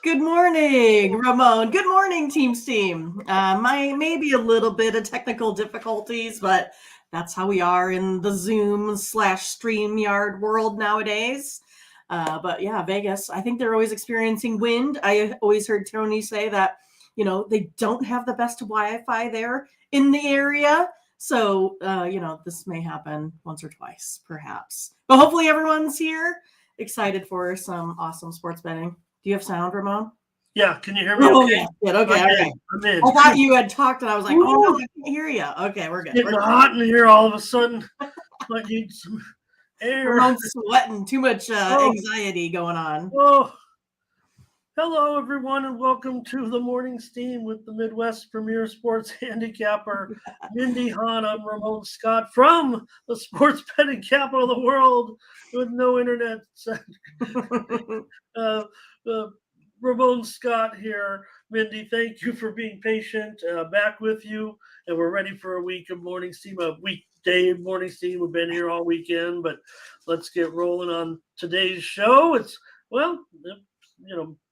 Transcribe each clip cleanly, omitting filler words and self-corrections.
Good morning, Ramon. Good morning, Team Steam. My maybe a little bit of technical difficulties, but that's how we are in the Zoom/StreamYard world nowadays. But yeah, Vegas, I think they're always experiencing wind. I always heard Tony say that, they don't have the best Wi-Fi there in the area. So, this may happen once or twice, perhaps. But hopefully everyone's here, excited for some awesome sports betting. Do you have sound, Ramon? Yeah, can you hear me Oh, okay? yeah. Good. Okay. All right. I'm in. I thought you had talked and I was like, oh, no, Woo! I can't hear you. Okay. We're good. Getting hot in here all of a sudden. I need some air. Ramon's sweating. Too much Oh, anxiety going on. oh. Hello, everyone, and welcome to the Morning Steam with the Midwest Premier Sports Handicapper, Mindy Hahn. I'm Ramon Scott from the sports betting capital of the world with no internet. uh, Ramon Scott here. Mindy, thank you for being patient. Back with you, and we're ready for a week of morning steam, a weekday morning steam. We've been here all weekend, but let's get rolling on today's show. It's,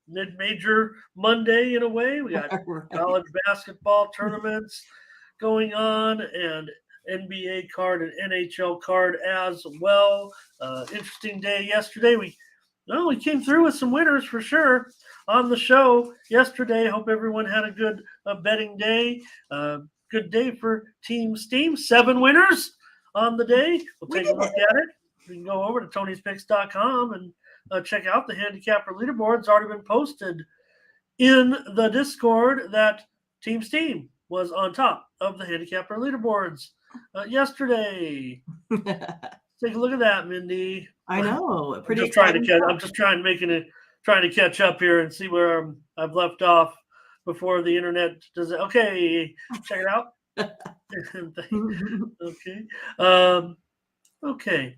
mid-major Monday in a way. We got Right. college basketball tournaments going on and NBA card and NHL card as well. Interesting day yesterday. We came through with some winners for sure on the show yesterday. Hope everyone had a good betting day. Good day for Team Steam. 7 winners on the day. We'll take a look at it. You can go over to Tony'sPicks.com and check out the handicapper leaderboard. It's already been posted in the Discord that Team Steam was on top of the handicapper leaderboards yesterday. Take a look at that, Mindy. I know. I'm just trying to catch up here and see where I've left off before the internet does it. Okay, check it out. Okay. Okay.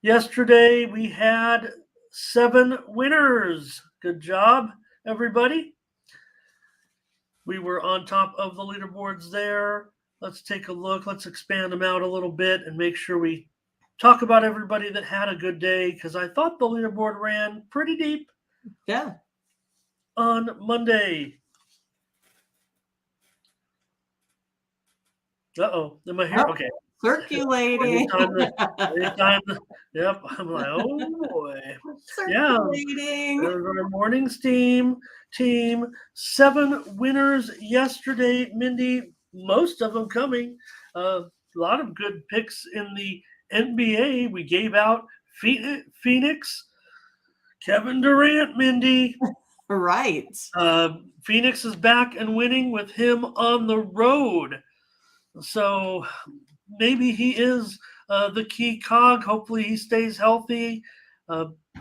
Yesterday we had 7 winners. Good job, everybody. We were on top of the leaderboards there. Let's take a look. Let's expand them out a little bit and make sure we talk about everybody that had a good day, because I thought the leaderboard ran pretty deep. Yeah. On Monday. Uh-oh. Am I here? Okay. Circulating. Yep. I'm like, oh boy. Circulating. Yeah. There's our morning steam team. 7 winners yesterday, Mindy. Most of them coming. A lot of good picks in the NBA. We gave out Phoenix, Kevin Durant, Mindy. Right. Phoenix is back and winning with him on the road. So maybe he is the key cog. Hopefully he stays healthy.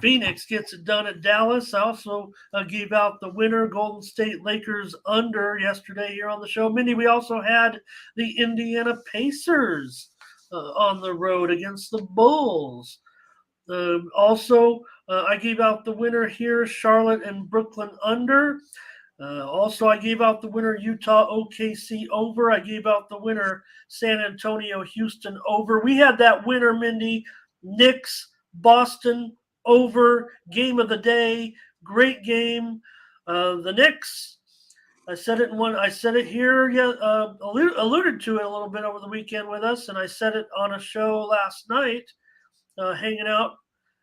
Phoenix gets it done at Dallas. I also gave out the winner, Golden State Lakers under yesterday here on the show. Mindy, we also had the Indiana Pacers on the road against the Bulls. I gave out the winner here, Charlotte and Brooklyn under. Also, I gave out the winner, Utah OKC over. I gave out the winner, San Antonio Houston over. We had that winner, Mindy, Knicks Boston over. Game of the day, great game. The Knicks, I said it here. Yeah, alluded to it a little bit over the weekend with us, and I said it on a show last night, hanging out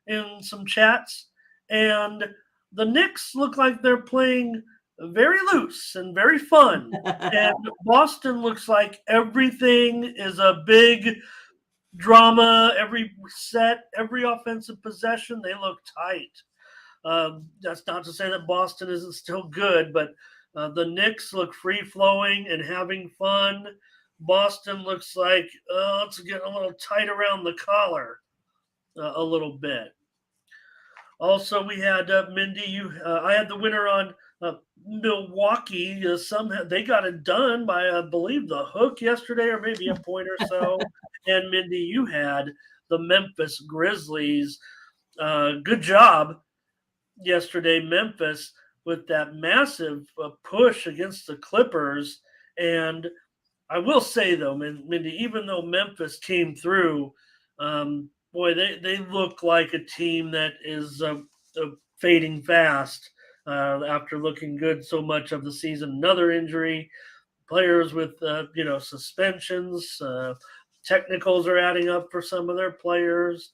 in some chats, and the Knicks look like they're playing very loose and very fun. And Boston looks like everything is a big drama. Every set, every offensive possession, they look tight. That's not to say that Boston isn't still good, but the Knicks look free-flowing and having fun. Boston looks like it's getting a little tight around the collar a little bit. Also, we had Mindy. I had the winner on Milwaukee. Somehow they got it done by, I believe, the hook yesterday, or maybe a point or so. And Mindy, you had the Memphis Grizzlies. Good job yesterday, Memphis, with that massive push against the Clippers. And I will say, though, Mindy, even though Memphis came through, boy, they look like a team that is fading fast. after looking good so much of the season. Another injury. Players with suspensions, technicals are adding up for some of their players,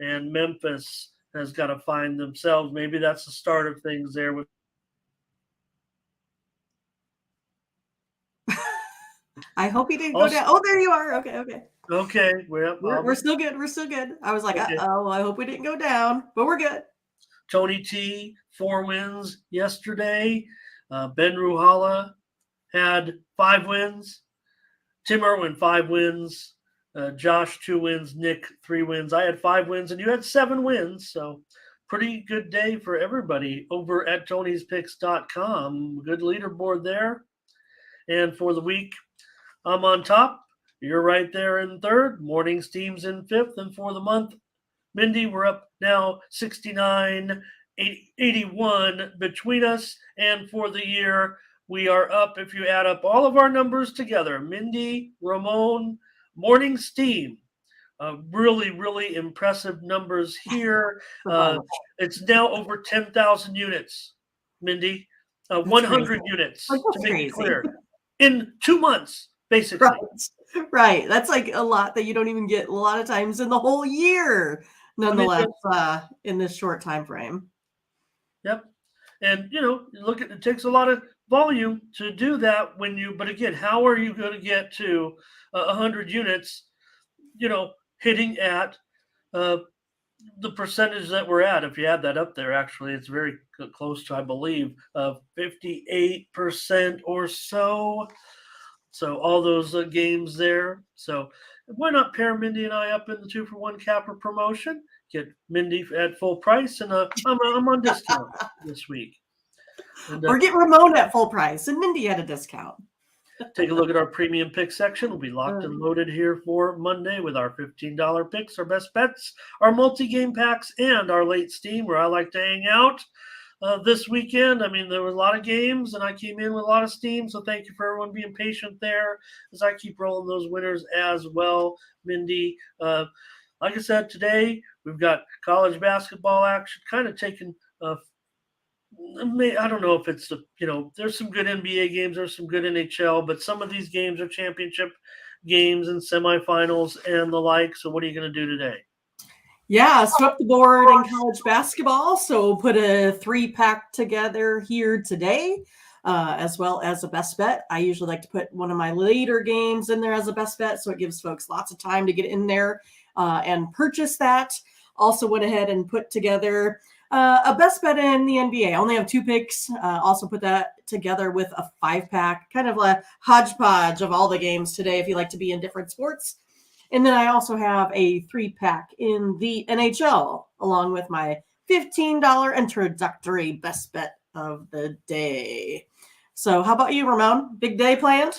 and Memphis has got to find themselves. Maybe that's the start of things there with. I hope he didn't go down. Oh, there you are. Okay. Okay, we're still good. We're still good. I was like, okay. oh, I hope we didn't go down, but we're good. Tony T, 4 wins yesterday. Ben Ruhala had 5 wins. Tim Irwin, 5 wins. Josh, 2 wins. Nick, 3 wins. I had 5 wins, and you had 7 wins. So pretty good day for everybody over at Tony'sPicks.com. Good leaderboard there. And for the week, I'm on top. You're right there in third. Morning's team's in fifth. And for the month, Mindy, we're up now 69, 81 between us. And for the year, we are up, if you add up all of our numbers together, Mindy, Ramon, Morning's team. Really, really impressive numbers here. It's now over 10,000 units, Mindy. 100 crazy. units, That's to make crazy. it clear. In 2 months, basically. Right. That's like a lot that you don't even get a lot of times in the whole year, nonetheless, in this short time frame. Yep. And, look at it takes a lot of volume to do that but again, how are you going to get to 100 units, hitting at the percentage that we're at? If you add that up there, actually, it's very close to, I believe, 58% or so. So all those games there. So why not pair Mindy and I up in the 2-for-1 capper promotion? Get Mindy at full price, and I'm on discount this week. And, or get Ramon at full price and Mindy at a discount. Take a look at our premium pick section. We'll be locked and loaded here for Monday with our $15 picks, our best bets, our multi-game packs, and our late steam where I like to hang out. This weekend, there was a lot of games, and I came in with a lot of steam, so thank you for everyone being patient there as I keep rolling those winners as well. Mindy, like I said, today we've got college basketball action kind of taking I don't know if it's there's some good NBA games, there's some good NHL, but some of these games are championship games and semifinals and the like. So what are you going to do today? Yeah, swept the board in college basketball. So put a 3-pack together here today, as well as a best bet. I usually like to put one of my later games in there as a best bet, so it gives folks lots of time to get in there and purchase that. Also went ahead and put together a best bet in the NBA. I only have 2 picks. Also put that together with a 5-pack, kind of a hodgepodge of all the games today if you like to be in different sports. And then I also have a 3-pack in the NHL, along with my $15 introductory best bet of the day. So how about you, Ramon? Big day planned?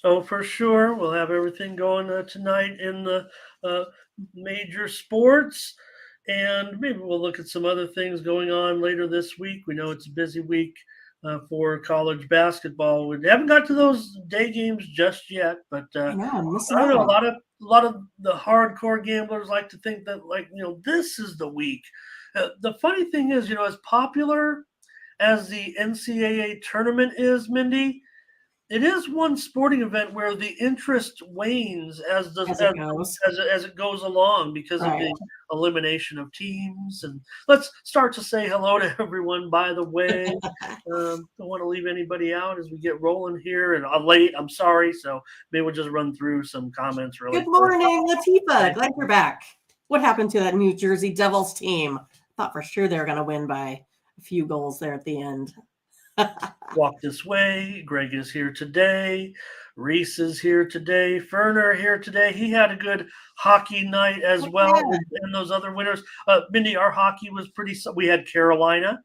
Oh, for sure. We'll have everything going tonight in the major sports. And maybe we'll look at some other things going on later this week. We know it's a busy week for college basketball. We haven't got to those day games just yet, but I don't know. A lot of the hardcore gamblers like to think that, this is the week. The funny thing is, as popular as the NCAA tournament is, Mindy, it is one sporting event where the interest wanes as it goes along because of the elimination of teams. And let's start to say hello to everyone, by the way. Don't want to leave anybody out as we get rolling here. And I'm late. I'm sorry. So maybe we'll just run through some comments really quick. Good morning, Latifa. Glad you're back. What happened to that New Jersey Devils team? Thought for sure they were going to win by a few goals there at the end. Walk this way. Greg is here today. Reese is here today. Ferner here today. He had a good hockey night as well. And those other winners. Mindy, our hockey was we had Carolina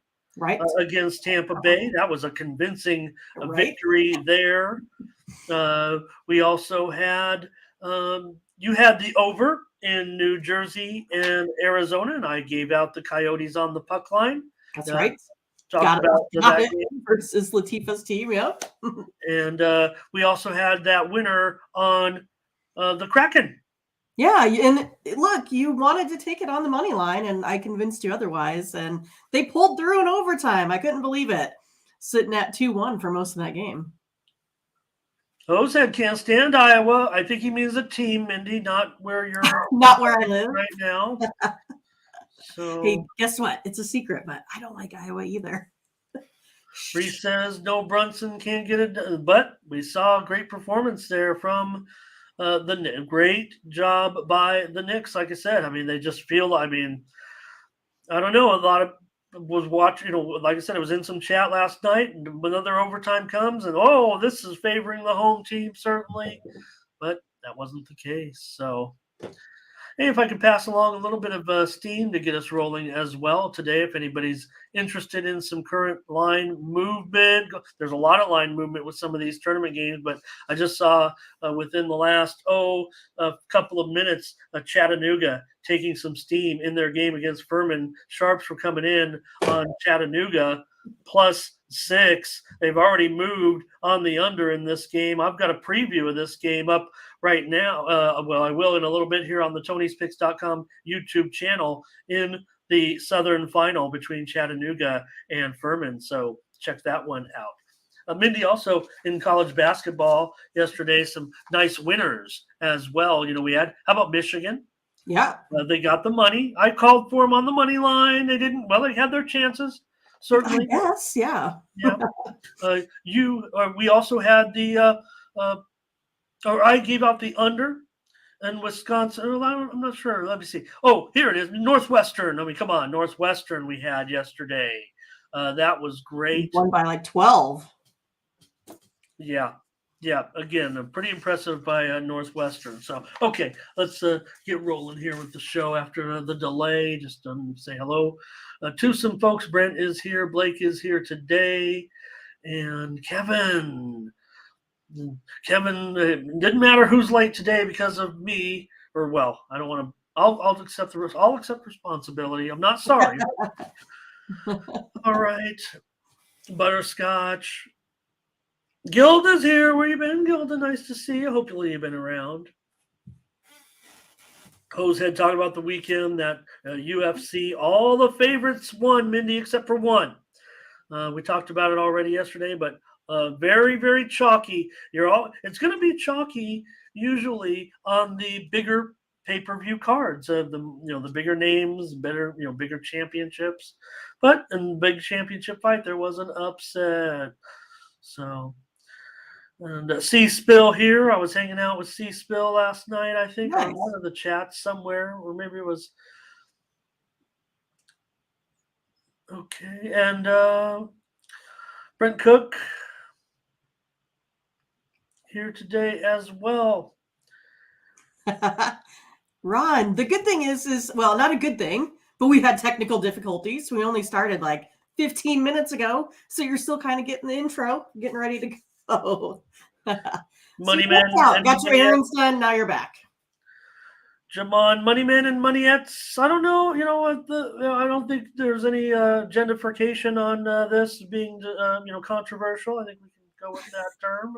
against Tampa Bay. That was a convincing victory there. We also had you had the over in New Jersey and Arizona, and I gave out the Coyotes on the puck line. That's right. Talked about that game versus Latifa's team, yep. And we also had that winner on the Kraken Yeah, and look, you wanted to take it on the money line, and I convinced you otherwise, and they pulled through in overtime. I couldn't believe it. Sitting at 2-1 for most of that game. Osehead can't stand Iowa. I think he means the team, Mindy, not where you're Not where I live. right now. So Hey, guess what? It's a secret, but I don't like Iowa either. Reese says no, Brunson can't get it done, but we saw a great performance there from great job by the Knicks. Like I said, I mean, they just feel. I mean, I don't know. A lot of was watching. Like I said, it was in some chat last night, and another overtime comes, and oh, this is favoring the home team certainly, but that wasn't the case. So. Hey, if I could pass along a little bit of steam to get us rolling as well today, if anybody's interested in some current line movement, there's a lot of line movement with some of these tournament games, but I just saw within the last, a couple of minutes, Chattanooga taking some steam in their game against Furman. Sharps were coming in on Chattanooga +6. They've already moved on the under in this game. I've got a preview of this game up right now. I will in a little bit here on the Tony'sPicks.com YouTube channel in the Southern Final between Chattanooga and Furman. So check that one out. Mindy, also in college basketball yesterday, some nice winners as well. We had, how about Michigan? Yeah. They got the money. I called for them on the money line. They didn't. Well, they had their chances. Certainly. Yes, yeah. Yeah. We also had or I gave out the under in Wisconsin. I'm not sure. Let me see. Oh, here it is. Northwestern. I mean, come on. Northwestern we had yesterday. That was great. Won by like 12. Yeah. Yeah. Again, pretty impressive by Northwestern. So, okay, let's get rolling here with the show after the delay. Just say hello to some folks. Brent is here. Blake is here today. And Kevin. It didn't matter who's late today because of me, or well, I don't want to. I'll accept responsibility. I'm not sorry. All right, Butterscotch. Gilda's here. Where you been, Gilda? Nice to see you. Hopefully you've been around. Hosehead talking about the weekend that UFC, all the favorites won, Mindy, except for one. We talked about it already yesterday, but very, very chalky. It's going to be chalky usually on the bigger pay-per-view cards of the bigger names, bigger championships. But in the big championship fight, there was an upset. So, and C Spill here. I was hanging out with C Spill last night, I think, on one of the chats somewhere, or maybe it was. Okay, and Brent Cook here today as well. Ron, the good thing is well, not a good thing, but we had technical difficulties. We only started like 15 minutes ago, so you're still kind of getting the intro, getting ready to go. Moneyman. Got your errands done, now you're back. Jamon, Moneyman and Moneyettes. I don't know. I don't think there's any gendification on this being, controversial. I think we can go with that term.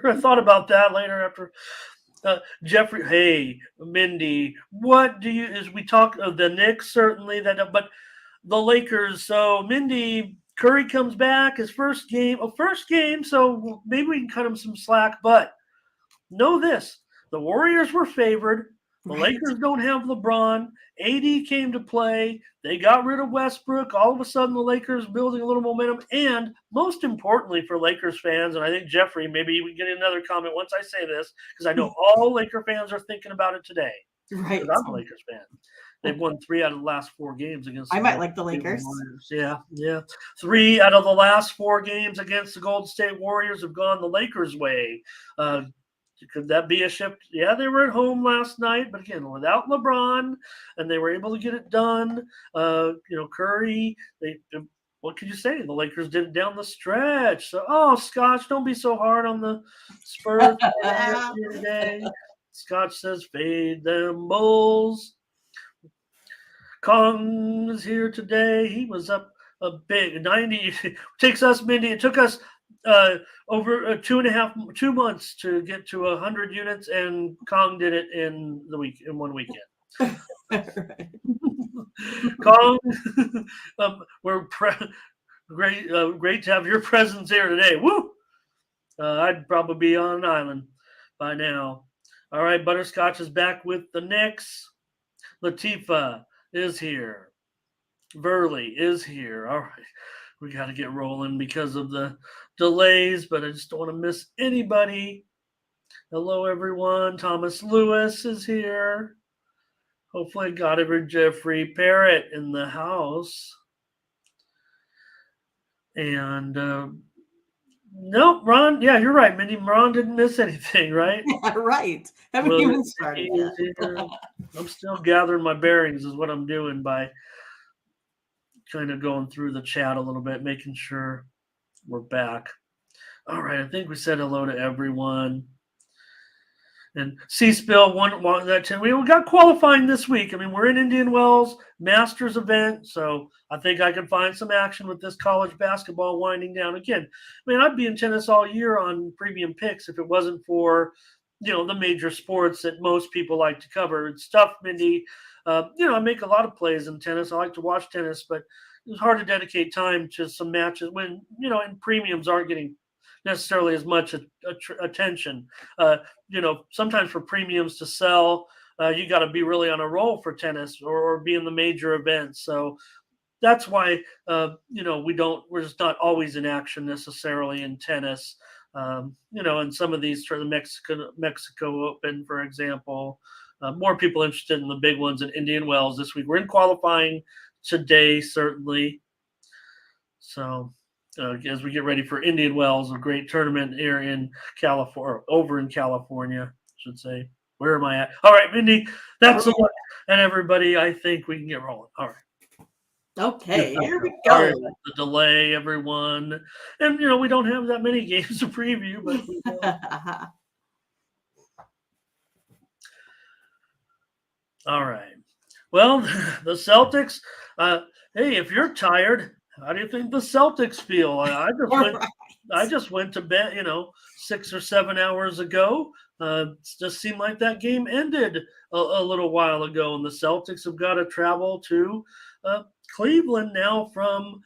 I thought about that later after Jeffrey. Hey, Mindy, what do you? As we talk of the Knicks, certainly but the Lakers. So Mindy, Curry comes back his first game. So maybe we can cut him some slack. But know this. The Warriors were favored. The Lakers don't have LeBron. AD came to play. They got rid of Westbrook. All of a sudden, the Lakers building a little momentum. And most importantly for Lakers fans, and I think Jeffrey, maybe we get another comment once I say this, because I know all Laker fans are thinking about it today. Right. I'm a Lakers fan. They've won 3 out of the last 4 games against I might like the Lakers. Yeah. 3 out of the last 4 games against the Golden State Warriors have gone the Lakers' way. Could that be a shift? Yeah, they were at home last night, but again, without LeBron, and they were able to get it done. Curry, what could you say? The Lakers did it down the stretch. So, Scotch, don't be so hard on the Spurs today. Scotch says, fade them Bulls. Kong is here today. He was up a big 90. Takes us, Mindy. It took us over 2 months to get to 100 units, and Kong did it in 1 weekend. Right. Kong, great to have your presence here today. Woo! I'd probably be on an island by now. All right, Butterscotch is back with the Knicks. Latifa is here. Verley is here. All right. We got to get rolling because of the delays, but I just don't want to miss anybody. Hello, everyone. Thomas Lewis is here. Hopefully, I got every Jeffrey Parrott in the house. And nope, Ron. Yeah, you're right, Mindy. Ron didn't miss anything, right? Yeah, right. Haven't Well, even started yet. I'm still gathering my bearings, is what I'm doing by kind of going through the chat a little bit, making sure we're back. All right, I think we said hello to everyone. And C-Spill won that 10. We got qualifying this week. I mean, we're in Indian Wells, Masters event, so I think I can find some action with this college basketball winding down. Again, I mean, I'd be in tennis all year on premium picks if it wasn't for, the major sports that most people like to cover. It's tough, Mindy. I make a lot of plays in tennis. I like to watch tennis, but it's hard to dedicate time to some matches when, and premiums aren't getting necessarily as much attention. Sometimes for premiums to sell, you got to be really on a roll for tennis or be in the major events. So that's why, we're just not always in action necessarily in tennis. And some of these, for the Mexico Open, for example, more people interested in the big ones in Indian Wells this week. We're in qualifying today, certainly. So as we get ready for Indian Wells, a great tournament here in California, over in California, I should say. Where am I at? All right, Mindy, that's a look at everybody. I think we can get rolling. All right. Okay, here we Sorry go. about the delay, everyone. And, we don't have that many games to preview, but we will. All right. Well, the Celtics, hey, if you're tired, how do you think the Celtics feel? I just went to bed, 6 or 7 hours ago. It just seemed like that game ended a little while ago, and the Celtics have got to travel to Cleveland now from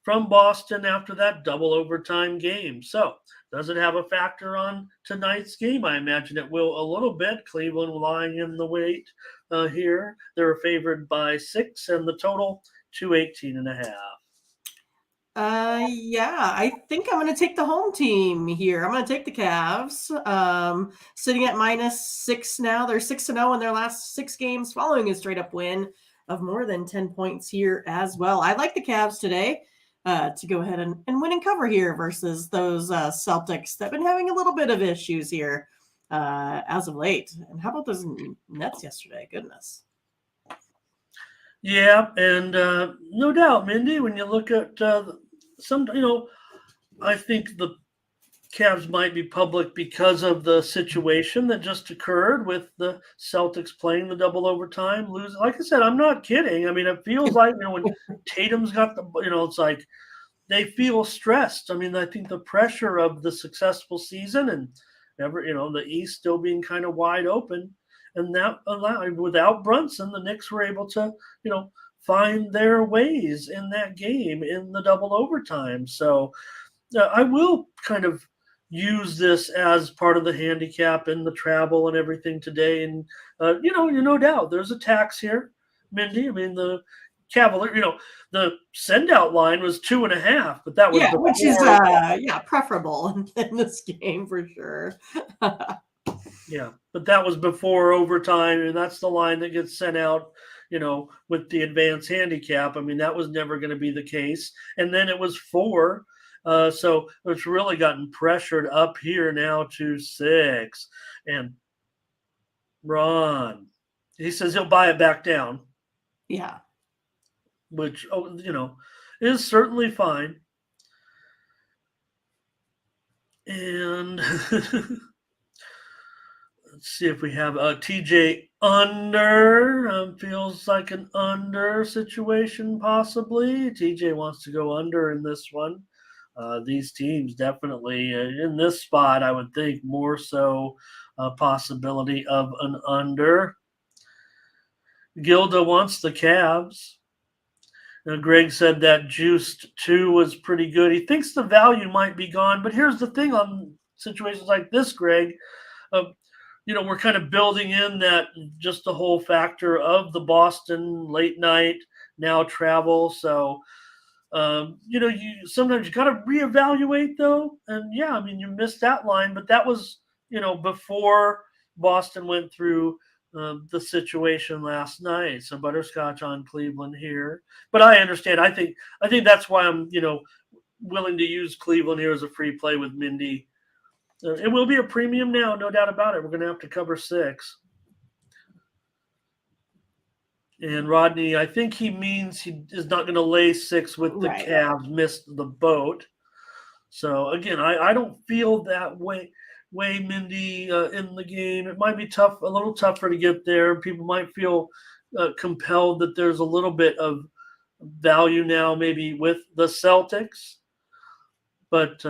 Boston after that double overtime game. So, does it have a factor on tonight's game? I imagine it will a little bit. Cleveland lying in the weight here. They're favored by 6, and the total 218.5. Yeah, I think I'm going to take the home team here. I'm going to take the Cavs. Sitting at -6 now. They're 6-0 in their last 6 games, following a straight-up win of more than 10 points here as well. I like the Cavs today to go ahead and win and cover here versus those Celtics that have been having a little bit of issues here as of late. And how about those Nets yesterday? Goodness. Yeah, and no doubt, Mindy, when you look at I think the Cavs might be public because of the situation that just occurred with the Celtics playing the double overtime, losing. Like I said, I'm not kidding. I mean, it feels like, when Tatum's got the, it's like they feel stressed. I mean, I think the pressure of the successful season and the East still being kind of wide open, and that allowed, without Brunson, the Knicks were able to, find their ways in that game in the double overtime. So I will kind of use this as part of the handicap and the travel and everything today. And, no doubt there's a tax here, Mindy. I mean, the Cavalier, the send out line was 2.5, but that was which is preferable in this game for sure. Yeah, but that was before overtime, and that's the line that gets sent out, with the advanced handicap. I mean, that was never going to be the case. And then it was 4. So it's really gotten pressured up here now to 6. And Ron, he says he'll buy it back down. Yeah. Which, is certainly fine. And let's see if we have a TJ under. Feels like an under situation, possibly. TJ wants to go under in this one. These teams definitely in this spot, I would think more so a possibility of an under. Gilda wants the Cavs. Greg said that Juiced 2 was pretty good. He thinks the value might be gone, but here's the thing on situations like this, Greg. Uh, we're kind of building in that just the whole factor of the Boston late night now travel. So, you sometimes you got to reevaluate though. And yeah, I mean, you missed that line, but that was, before Boston went through the situation last night. So butterscotch on Cleveland here, but I understand. I think that's why I'm willing to use Cleveland here as a free play with Mindy. It will be a premium now, no doubt about it. We're going to have to cover 6. And Rodney, I think he means he is not going to lay 6 with the Cavs. Missed the boat. So again, I don't feel that way, Mindy, in the game. It might be tough, a little tougher to get there. People might feel compelled that there's a little bit of value now, maybe with the Celtics. But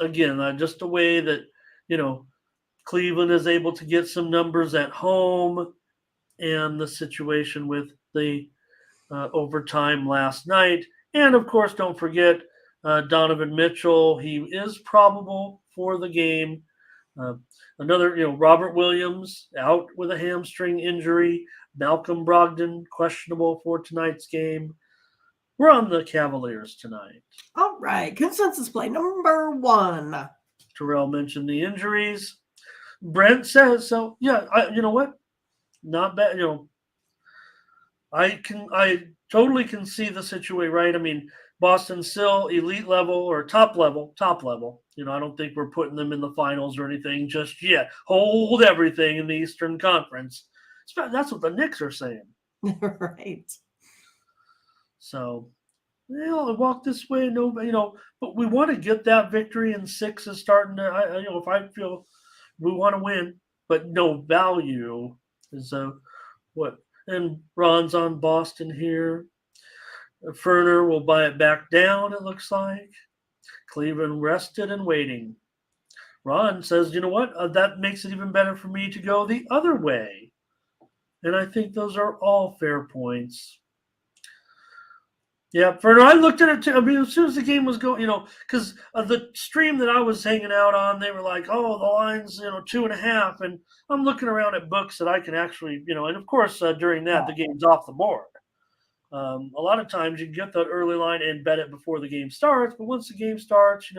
again, just the way that Cleveland is able to get some numbers at home, and the situation with the overtime last night, and of course, don't forget Donovan Mitchell. He is probable for the game. Another, Robert Williams out with a hamstring injury. Malcolm Brogdon questionable for tonight's game. We're on the Cavaliers tonight. All right. Consensus play number 1. Terrell mentioned the injuries. Brent says so. Yeah, you know what? Not bad. I totally can see the situation, right? I mean, Boston's still elite level or top level. I don't think we're putting them in the finals or anything just yet. Hold everything in the Eastern Conference. That's what the Knicks are saying. Right. So, walk this way. No, but we want to get that victory, and 6 is starting to. If I feel we want to win, but no value is what. And Ron's on Boston here. Ferner will buy it back down. It looks like Cleveland rested and waiting. Ron says, you know what? That makes it even better for me to go the other way. And I think those are all fair points. Yeah, Ferner, I looked at it too. I mean, as soon as the game was going, because the stream that I was hanging out on, they were like, oh, the line's, 2.5. And I'm looking around at books that I can actually, and of course, during that, the game's off the board. A lot of times you can get that early line and bet it before the game starts. But once the game starts,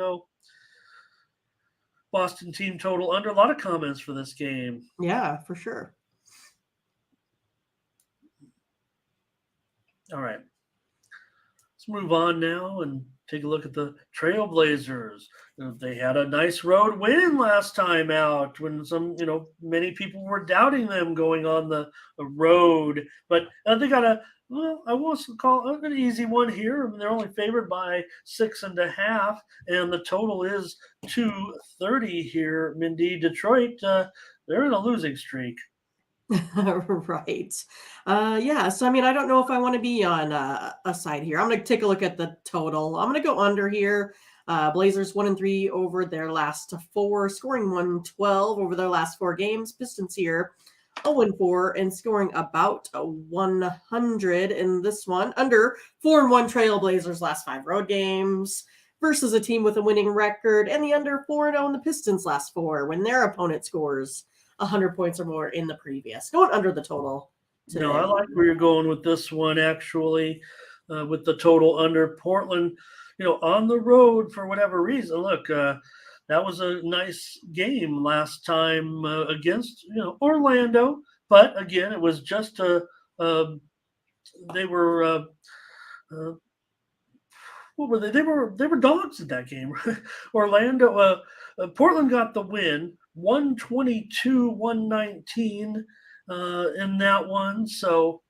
Boston team total under. A lot of comments for this game. Yeah, for sure. All right. Let's move on now and take a look at the Trailblazers. They had a nice road win last time out when many people were doubting them going on the road. But they got I won't call it an easy one here. I mean, they're only favored by 6.5, and the total is 230 here. Mindy, Detroit, they're in a losing streak. Right. Yeah. So, I mean, I don't know if I want to be on a side here. I'm going to take a look at the total. I'm going to go under here. Blazers 1-3 over their last 4, scoring 112 over their last 4 games. Pistons here 0-4 and scoring about 100 in this one. Under 4-1 Trailblazers last 5 road games versus a team with a winning record, and the under 4-0 in the Pistons last 4 when their opponent scores 100 points or more in the previous. Going under the total today. No, I like where you're going with this one, actually, with the total under. Portland, on the road for whatever reason. Look, that was a nice game last time against, Orlando. But, again, it was just they were what were they? They were dogs in that game. Orlando, Portland got the win. 122-119 in that one. So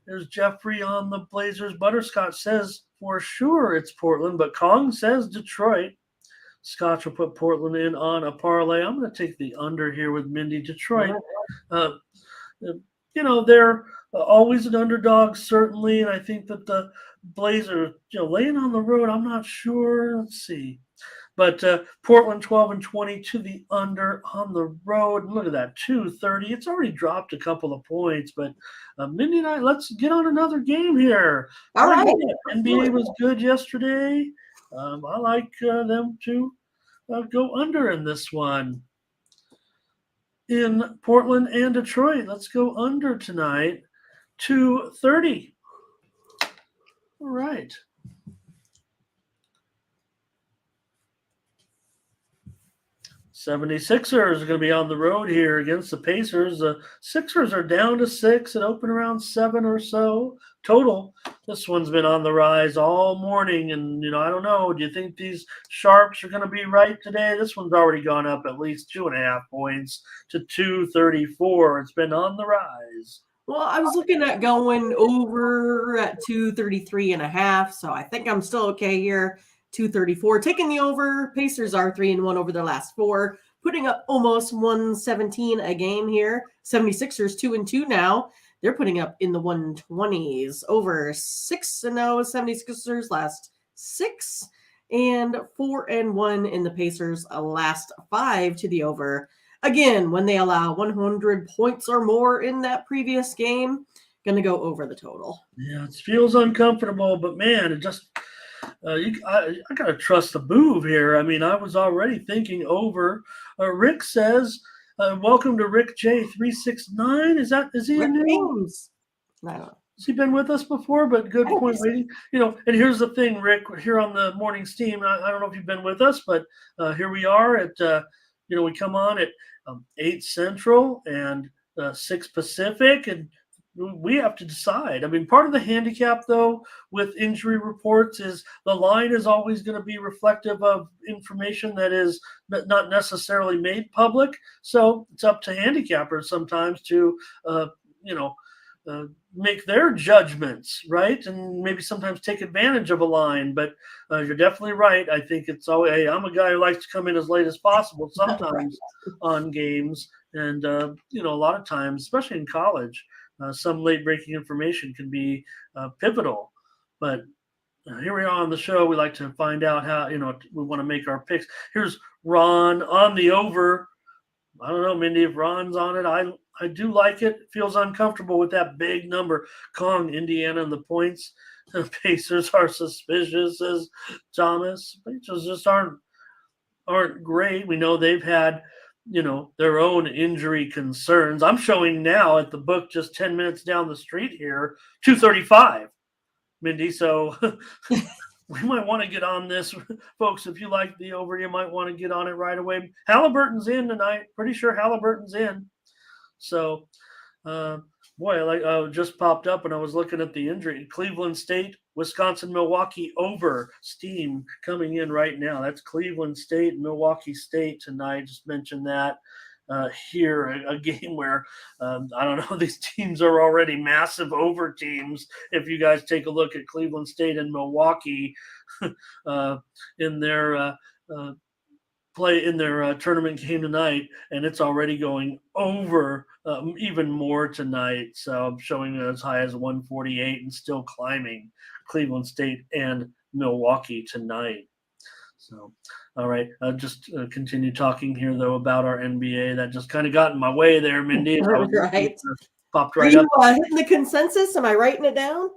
there's Jeffrey on the Blazers. Butterscotch says for sure it's Portland, but Kong says Detroit. Scotch will put Portland in on a parlay. I'm going to take the under here with Mindy. Detroit. They're always an underdog, certainly, and I think that the Blazers, laying on the road. I'm not sure. Let's see. But Portland 12-20 to the under on the road. Look at that, 230. It's already dropped a couple of points, but Mindy and I, let's get on another game here. All right. NBA was good yesterday. I like them to go under in this one. In Portland and Detroit, let's go under tonight, 230. All right. 76ers are going to be on the road here against the Pacers. The Sixers are down to 6 and open around 7 or so total. This one's been on the rise all morning, and I don't know. Do you think these sharps are going to be right today? This one's already gone up at least 2.5 points to 234. It's been on the rise. Well, I was looking at going over at 233.5, so I think I'm still okay here. 234, taking the over. Pacers are 3-1 over their last 4, putting up almost 117 a game here. 76ers 2-2 now. They're putting up in the 120s. Over 6-0 76ers last 6, and 4-1 in the Pacers last 5 to the over. Again, when they allow 100 points or more in that previous game, going to go over the total. Yeah, it feels uncomfortable, but man, it just I got to trust the move here. I mean, I was already thinking over. Rick says, welcome to Rick J369. Is he Rick a new? James. I don't know. Has he been with us before? But good point, lady. And here's the thing, Rick, here on the morning steam. I don't know if you've been with us, but here we are at, we come on at 8 Central and 6 Pacific, and we have to decide. I mean, part of the handicap, though, with injury reports is the line is always going to be reflective of information that is not necessarily made public. So it's up to handicappers sometimes to, make their judgments, right? And maybe sometimes take advantage of a line. But you're definitely right. I think it's always, hey, I'm a guy who likes to come in as late as possible sometimes on games. And, a lot of times, especially in college, some late breaking information can be pivotal. But here we are on the show. We like to find out how, we want to make our picks. Here's Ron on the over. I don't know, Mindy, if Ron's on it. I do like it. It feels uncomfortable with that big number. Kong, Indiana, and the points. The Pacers are suspicious, says Thomas. Pacers just aren't great. We know they've had their own injury concerns. I'm showing now at the book just 10 minutes down the street here, 235, Mindy. So we might want to get on this, folks. If you like the over, you might want to get on it right away. Halliburton's in tonight. Pretty sure Halliburton's in. So, just popped up when I was looking at the injury. Cleveland State, Wisconsin, Milwaukee over. Steam coming in right now. That's Cleveland State, Milwaukee State tonight. Just mentioned that here, a game where, I don't know, these teams are already massive over teams. If you guys take a look at Cleveland State and Milwaukee in their play in their tournament game tonight, and it's already going over even more tonight. So I'm showing it as high as 148 and still climbing. Cleveland State and Milwaukee tonight. So, all right, just continue talking here though about our NBA. That just kind of got in my way there, Mindy. Right. Popped right up. Hitting the consensus? Am I writing it down?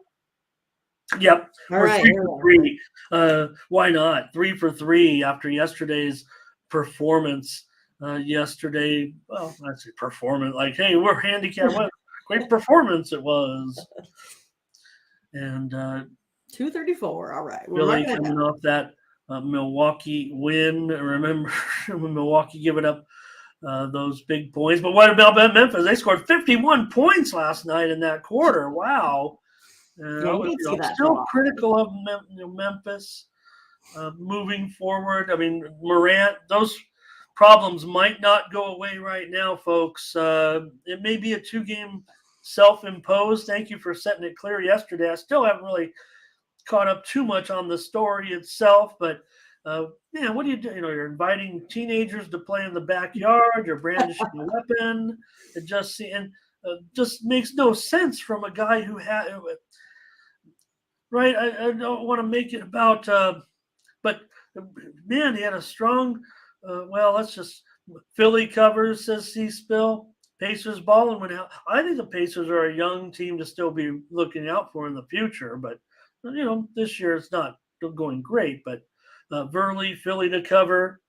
Yep. All right. 3 for 3. Why not? 3 for 3 after yesterday's performance. Yesterday, well, I say performance. Like, hey, we're handicapped. What great performance it was. And 234. All right. Really coming off that Milwaukee win. Remember when Milwaukee giving up those big points. But what about Memphis? They scored 51 points last night in that quarter. Wow. Still critical of Memphis moving forward. I mean, Morant, those problems might not go away right now, folks. It may be a 2-game self-imposed. Thank you for setting it clear yesterday. I still haven't really caught up too much on the story itself, but what do you do? You're inviting teenagers to play in the backyard. You're brandishing a weapon. It just makes no sense from a guy who had. right? I don't want to make it about, but man, he had a strong. Let's just Philly covers, says C Spill. Pacers balling went out. I think the Pacers are a young team to still be looking out for in the future, but this year it's not going great. But Verley, Philly to cover,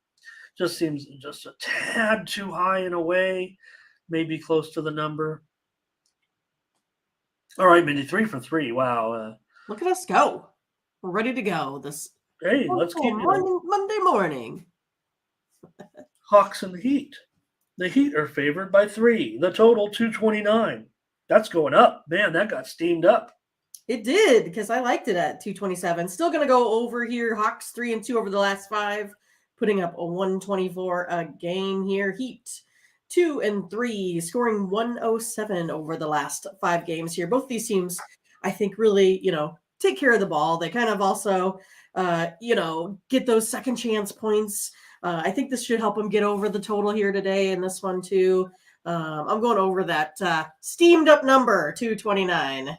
just seems just a tad too high in a way, maybe close to the number. All right, Mindy, 3 for 3. Wow. Look at us go. We're ready to go. This Hey, let's keep Monday morning. Hawks and the Heat. The Heat are favored by 3. The total 229. That's going up. Man, that got steamed up. It did, because I liked it at 227. Still going to go over here. Hawks 3-2 over the last 5, putting up a 124 a game here. Heat 2-3, scoring 107 over the last 5 games here. Both these teams, I think, really, take care of the ball. They kind of also, get those second chance points. I think this should help them get over the total here today in this one too. I'm going over that steamed up number 229.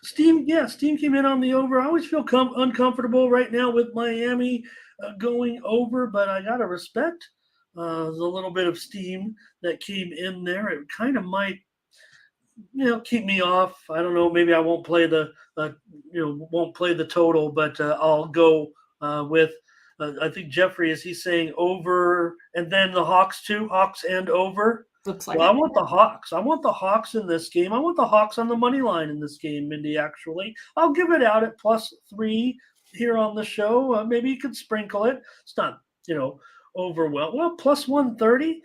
Steam came in on the over. I always feel uncomfortable right now with Miami going over, but I gotta respect the little bit of steam that came in there. It kind of might, keep me off. I don't know. Maybe I won't play the total, but I'll go with. I think Jeffrey, is he saying over and then the Hawks too? Hawks and over? Looks like I want the Hawks. I want the Hawks in this game. I want the Hawks on the money line in this game, Mindy, actually. I'll give it out at +3 here on the show. Maybe you could sprinkle it. It's not, overwhelmed. Well, +130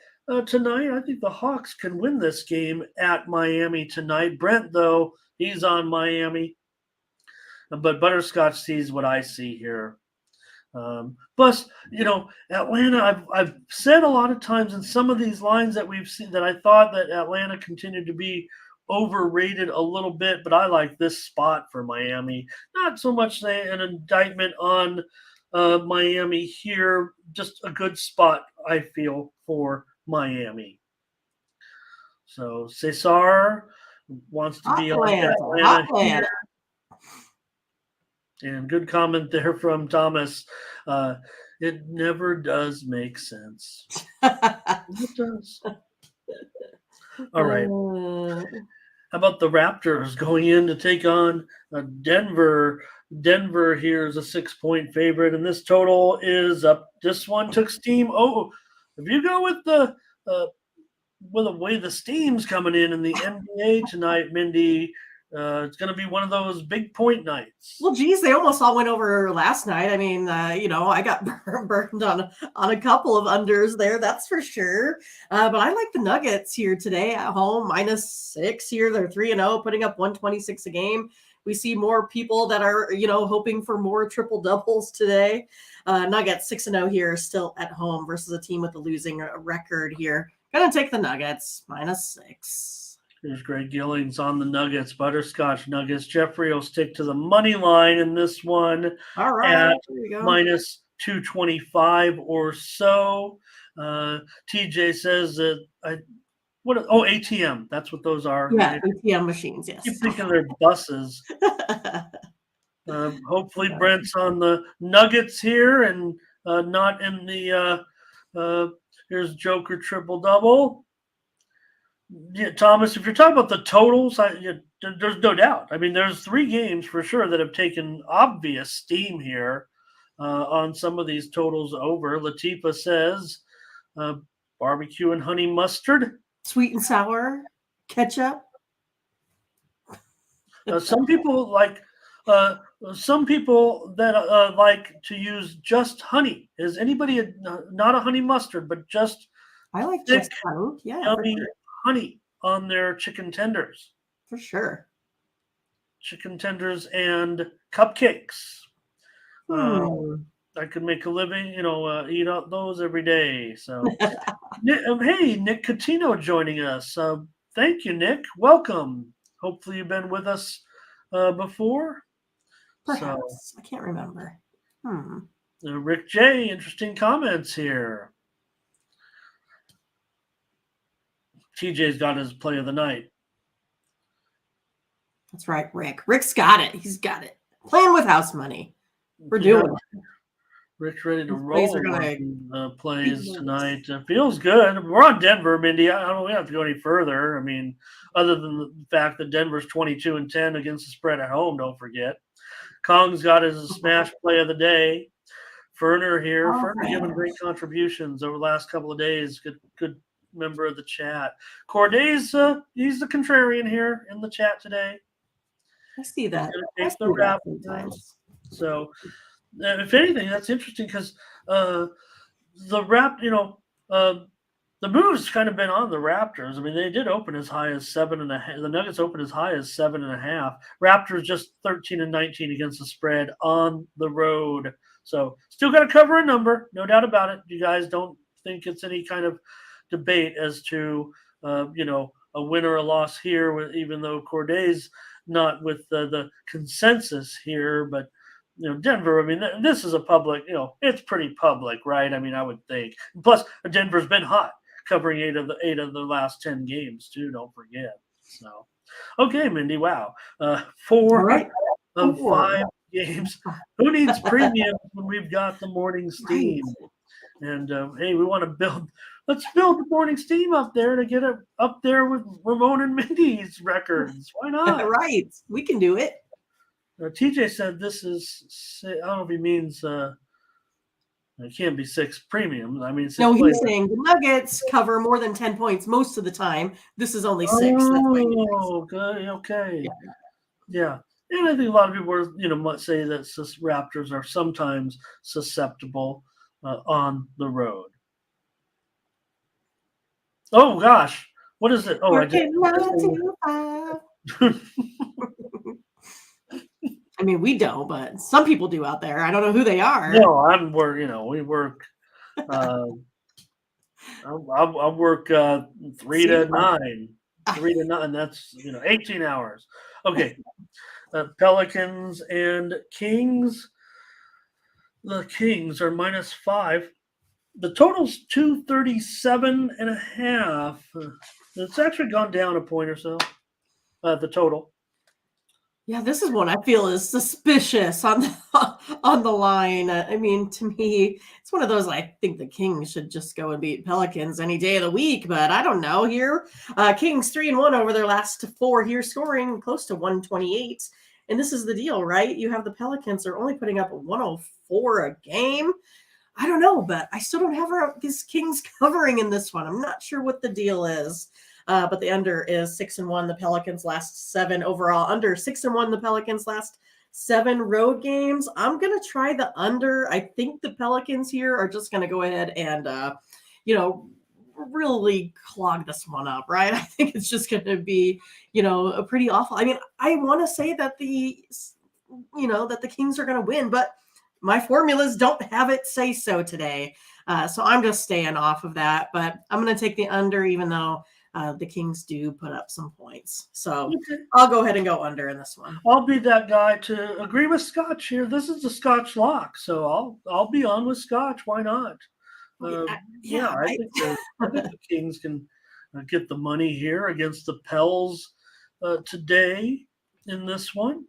tonight. I think the Hawks can win this game at Miami tonight. Brent, though, he's on Miami. But Butterscotch sees what I see here. Plus, Atlanta, I've said a lot of times in some of these lines that we've seen that I thought that Atlanta continued to be overrated a little bit, but I like this spot for Miami. Not so much an indictment on Miami here, just a good spot, I feel, for Miami. So Cesar wants to be on Atlanta here. And good comment there from Thomas. It never does make sense. It does. All right. How about the Raptors going in to take on Denver? Denver here is a 6-point favorite, and this total is up. This one took steam. Oh, if you go with the way the steam's coming in the NBA tonight, Mindy, it's going to be one of those big point nights. Well, geez, they almost all went over last night. I mean, I got burned on a couple of unders there, that's for sure. But I like the Nuggets here today at home, -6 here. They're 3-0, putting up 126 a game. We see more people that are, hoping for more triple doubles today. Nuggets 6-0 here, still at home versus a team with a losing record here. Gonna take the Nuggets -6. There's Greg Gillings on the Nuggets, Butterscotch Nuggets. Jeffrey will stick to the money line in this one. All right, at -225 or so. TJ says that ATM. That's what those are. Yeah, right? ATM machines, yes. Keep thinking they're buses. Hopefully Brent's on the Nuggets here and not in the here's Joker triple-double. Yeah, Thomas, if you're talking about the totals, there's no doubt. I mean, there's 3 games for sure that have taken obvious steam here on some of these totals over. Latifa says barbecue and honey mustard. Sweet and sour ketchup. Some people like like to use just honey. Is anybody not a honey mustard, but just I like just honey. Yeah, yummy honey on their chicken tenders. For sure. Chicken tenders and cupcakes. I could make a living, eat out those every day. So, hey, Nick Catino joining us. Thank you, Nick. Welcome. Hopefully you've been with us before. Perhaps. I can't remember. Rick J, interesting comments here. TJ's got his play of the night. That's right, Rick. Rick's got it. He's got it. playing with house money. We're Yeah. doing it. Rick's ready to These plays roll are gonna plays be tonight. Feels good. We're on Denver, Mindy. I don't we don't have to go any further. I mean, other than the fact that Denver's 22-10 against the spread at home, don't forget. Kong's got his smash play of the day. Ferner here. Oh, Ferner giving great contributions over the last couple of days. Good member of the chat. Corday's he's the contrarian here in the chat today. I see that. He's gonna take the Raptors. So if anything, that's interesting because the the move's kind of been on the Raptors. I mean, they did open as high as 7.5. The Nuggets opened as high as 7.5. Raptors just 13-19 against the spread on the road. So still got to cover a number, no doubt about it. You guys don't think it's any kind of debate as to a win or a loss here, even though Corday's not with the consensus here, but Denver, I mean, this is a public, it's pretty public, right? I mean, I would think. Plus, Denver's been hot, covering eight of the last 10 games, too, don't forget. So, okay, Mindy, wow. 4 of 5 games. Who needs premium when we've got the morning steam? Right. And, hey, we want to let's build the morning steam up there to get it up there with Ramon and Mindy's records. Why not? Right. We can do it. TJ said this is, I don't know if he means it can't be 6 premium. I mean, no, he's saying the Nuggets cover more than 10 points most of the time. This is only 6. Oh, good. Okay. Yeah. And I think a lot of people are, might say that Raptors are sometimes susceptible on the road. Oh, gosh. What is it? Oh, I did. I mean, we don't, but some people do out there. I don't know who they are. No, we work. I work 3 to 9. 3 to 9. That's 18 hours. Okay. Pelicans and Kings. The Kings are -5. The total's 237.5. It's actually gone down a point or so. The total. Yeah, this is one I feel is suspicious on the line. I mean, to me, it's one of those I think the Kings should just go and beat Pelicans any day of the week, but I don't know here. Kings 3-1 over their last 4 here, scoring close to 128. And this is the deal, right? You have the Pelicans are only putting up 104 a game. I don't know, but I still don't have these Kings covering in this one. I'm not sure what the deal is. But the under is 6-1. The Pelicans last 7 overall. Under 6-1. The Pelicans last 7 road games. I'm gonna try the under. I think the Pelicans here are just gonna go ahead and really clog this one up, right? I think it's just gonna be a pretty awful. I mean, I want to say that the Kings are gonna win, but my formulas don't have it say so today. So I'm just staying off of that. But I'm gonna take the under, even though the Kings do put up some points. So I'll go ahead and go under in this one. I'll be that guy to agree with Scotch here. This is a Scotch lock, so I'll be on with Scotch. Why not? I think the Kings can get the money here against the Pels today in this one.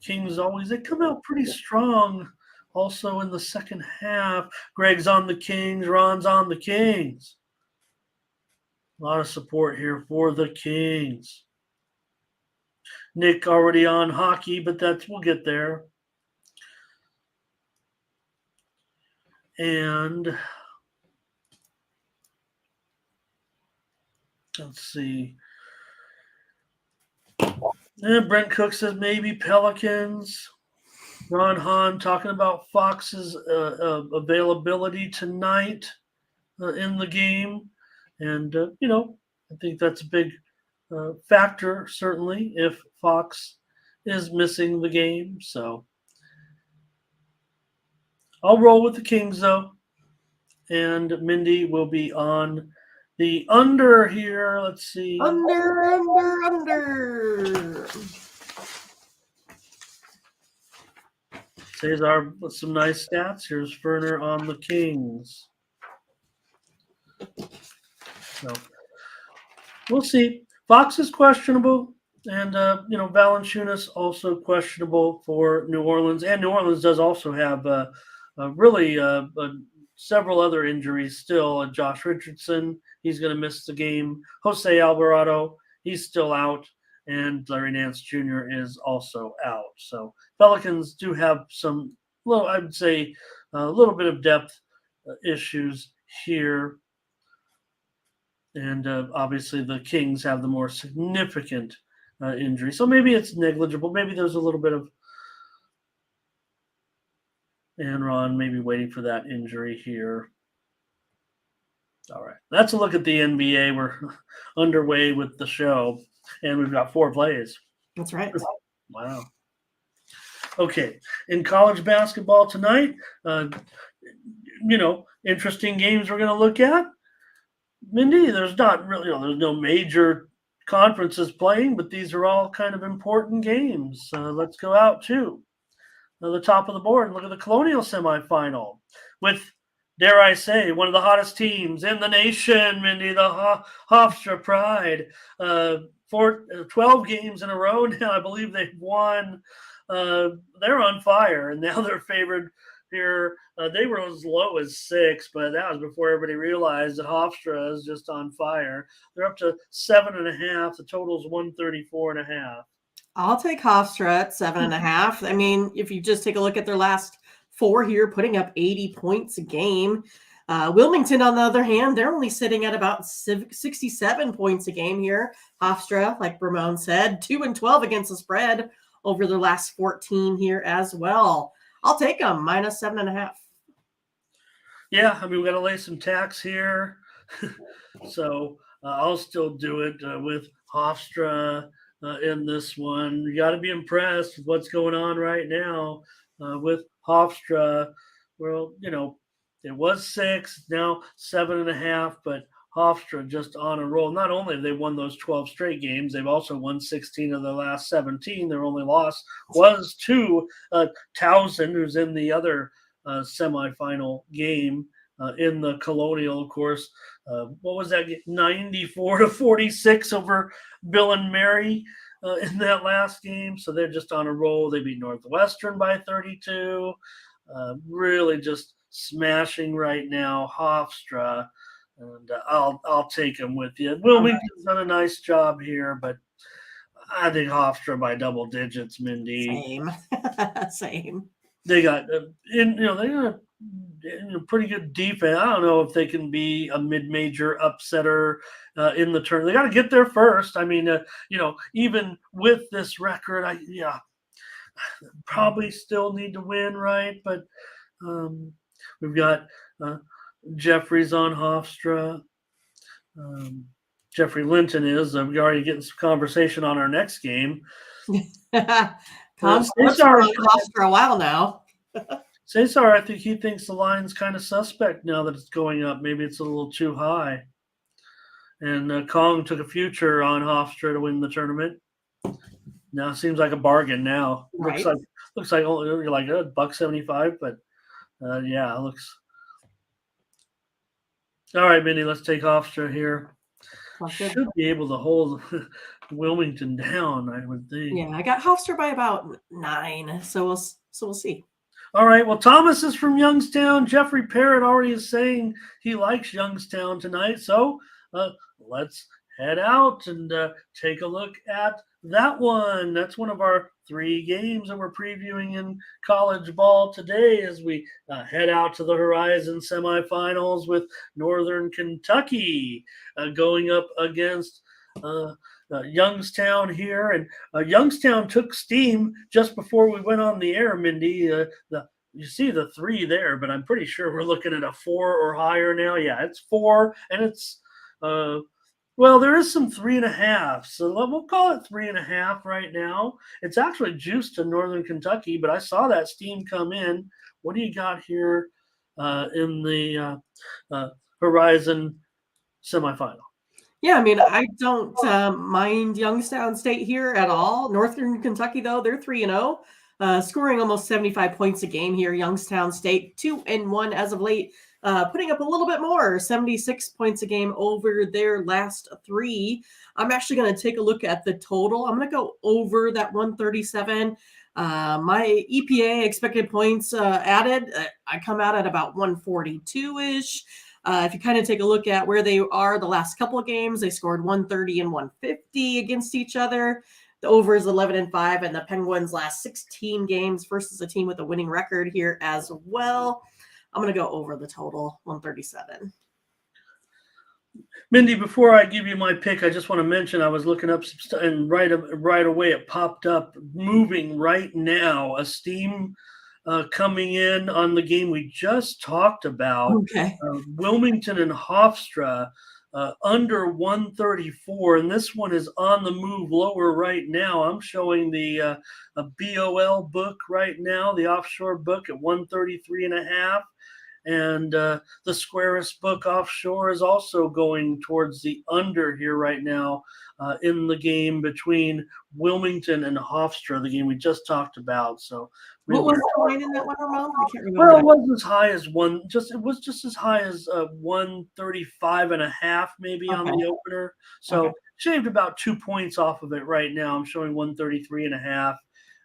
Kings they come out pretty strong also in the second half. Greg's on the Kings, Ron's on the Kings. A lot of support here for the Kings. Nick already on hockey, but we'll get there. And let's see. And Brent Cook says maybe Pelicans. Ron Hahn talking about Fox's availability tonight in the game. And, I think that's a big factor, certainly, if Fox is missing the game. So I'll roll with the Kings, though. And Mindy will be on the under here. Let's see. Under. Cesar with some nice stats. Here's Ferner on the Kings. So we'll see. Fox is questionable. And Valanciunas also questionable for New Orleans, and New Orleans does also have really several other injuries still. Josh Richardson, he's going to miss the game. Jose Alvarado, he's still out, and Larry Nance Jr. is also out. So Pelicans do have some, well, I would say, a little bit of depth issues here. And obviously, the Kings have the more significant injury. So maybe it's negligible. Maybe there's a little bit of Enron maybe waiting for that injury here. All right. That's a look at the NBA. We're underway with the show, and we've got 4 plays. That's right. Wow. Okay. In college basketball tonight, interesting games we're going to look at. Mindy, there's not really, there's no major conferences playing, but these are all kind of important games. Let's go out to the top of the board and look at the Colonial semifinal with, dare I say, one of the hottest teams in the nation, Mindy, the Hofstra Pride. 12 games in a row now, I believe they've won. They're on fire, and now they're favored here. They were as low as 6, but that was before everybody realized that Hofstra is just on fire. They're up to 7.5. The total is 134.5. I'll take Hofstra at 7.5. I mean, if you just take a look at their last 4 here, putting up 80 points a game. Wilmington, on the other hand, they're only sitting at about 67 points a game here. Hofstra, like Ramon said, 2-12 against the spread over their last 14 here as well. I'll take them minus 7.5. Yeah, I mean, we got to lay some tax here. So I'll still do it with Hofstra in this one. You got to be impressed with what's going on right now with Hofstra. Well, it was 6, now 7.5, but Hofstra just on a roll. Not only have they won those 12 straight games, they've also won 16 of their last 17. Their only loss was to Towson, who's in the other semifinal game in the Colonial, of course. What was that? 94-46 over Bill and Mary in that last game. So they're just on a roll. They beat Northwestern by 32. Really just smashing right now, Hofstra. And I'll take them with you. Wilmington's done a nice job here, but I think Hofstra by double digits, Mindy. Same. They got they got a pretty good defense. I don't know if they can be a mid-major upsetter in the tournament. They got to get there first. I mean, even with this record, probably still need to win, right? But we've got Jeffries on Hofstra. Jeffrey Linton is. We're already getting some conversation on our next game. Cesar for a while now. Cesar, I think he thinks the line's kind of suspect now that it's going up. Maybe it's a little too high. And Kong took a future on Hofstra to win the tournament. Now it seems like a bargain. Now right. looks like only you're like $1.75, but it looks. All right, Mindy, let's take Hofstra here. Should be able to hold Wilmington down, I would think. Yeah, I got Hofstra by about 9, so we'll see. All right. Well, Thomas is from Youngstown. Jeffrey Parrott already is saying he likes Youngstown tonight. So let's head out and take a look at that one. That's one of our 3 games that we're previewing in college ball today as we head out to the Horizon semifinals with Northern Kentucky going up against Youngstown here. And Youngstown took steam just before we went on the air, Mindy. You see the 3 there, but I'm pretty sure we're looking at a 4 or higher now. Yeah, it's 4, and it's there is some 3.5, so we'll call it 3.5 right now. It's actually juiced to Northern Kentucky, but I saw that steam come in. What do you got here in the Horizon semifinal? Yeah, I mean, I don't mind Youngstown State here at all. Northern Kentucky, though, they're 3-0. scoring almost 75 points a game here. Youngstown State 2-1 as of late, putting up a little bit more, 76 points a game over their last 3. I'm actually going to take a look at the total. I'm going to go over that 137. My EPA, expected points added, I come out at about 142-ish. If you kind of take a look at where they are the last couple of games, they scored 130 and 150 against each other. The over is 11-5, and the Penguins' last 16 games versus a team with a winning record here as well. I'm going to go over the total, 137. Mindy, before I give you my pick, I just want to mention I was looking up some stuff, and right away it popped up, moving right now, a steam coming in on the game we just talked about. Okay. Wilmington and Hofstra under 134, and this one is on the move lower right now. I'm showing the BOL book right now, the offshore book at 133.5. And the Squaris book offshore is also going towards the under here right now in the game between Wilmington and Hofstra, the game we just talked about. So what was the line in that one, Ramon? I can't remember. Well, it wasn't as high as it was just as high as 135.5 maybe on the opener. So shaved about 2 points off of it right now. I'm showing 133.5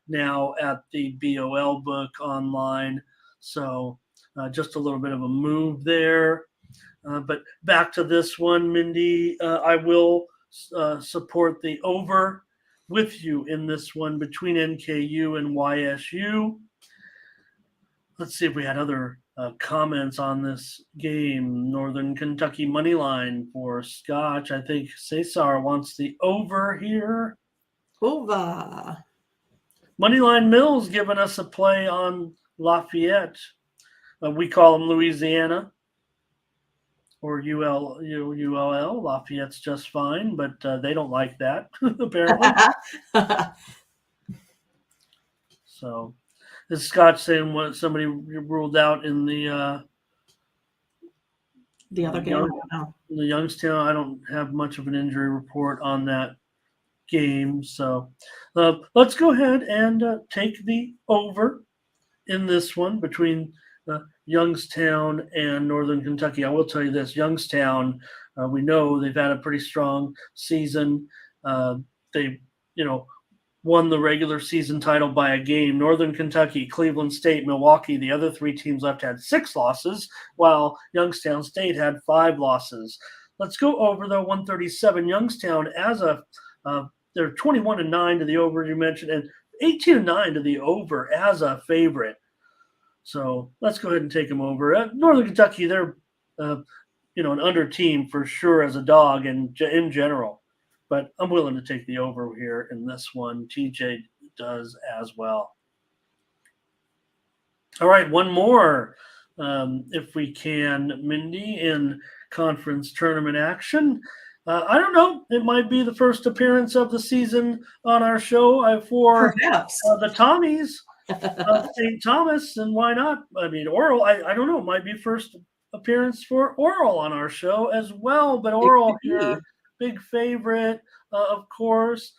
now at the BOL book online. So just a little bit of a move there. But back to this one, Mindy, I will support the over with you in this one between NKU and YSU. Let's see if we had other comments on this game. Northern Kentucky money line for Scotch. I think Cesar wants the over here. Over. Moneyline Mills giving us a play on Lafayette. We call them Louisiana or ULL. Lafayette's just fine, but they don't like that, apparently. So is Scott saying what somebody ruled out in the other game? The Youngstown? I don't have much of an injury report on that game. So let's go ahead and take the over in this one between Youngstown and Northern Kentucky. I will tell you this, Youngstown, we know they've had a pretty strong season. They, won the regular season title by a game. Northern Kentucky, Cleveland State, Milwaukee, the other 3 teams left had 6 losses, while Youngstown State had 5 losses. Let's go over the 137. Youngstown as they're 21-9 to the over you mentioned, and 18-9 to the over as a favorite. So let's go ahead and take them over. Northern Kentucky, they're an under team for sure as a dog and in general. But I'm willing to take the over here in this one. TJ does as well. All right, one more, if we can, Mindy, in conference tournament action. I don't know. It might be the first appearance of the season on our show for the Tommies. St. Thomas, and why not? I mean, Oral, I don't know, it might be first appearance for Oral on our show as well, but Oral here, big favorite, of course.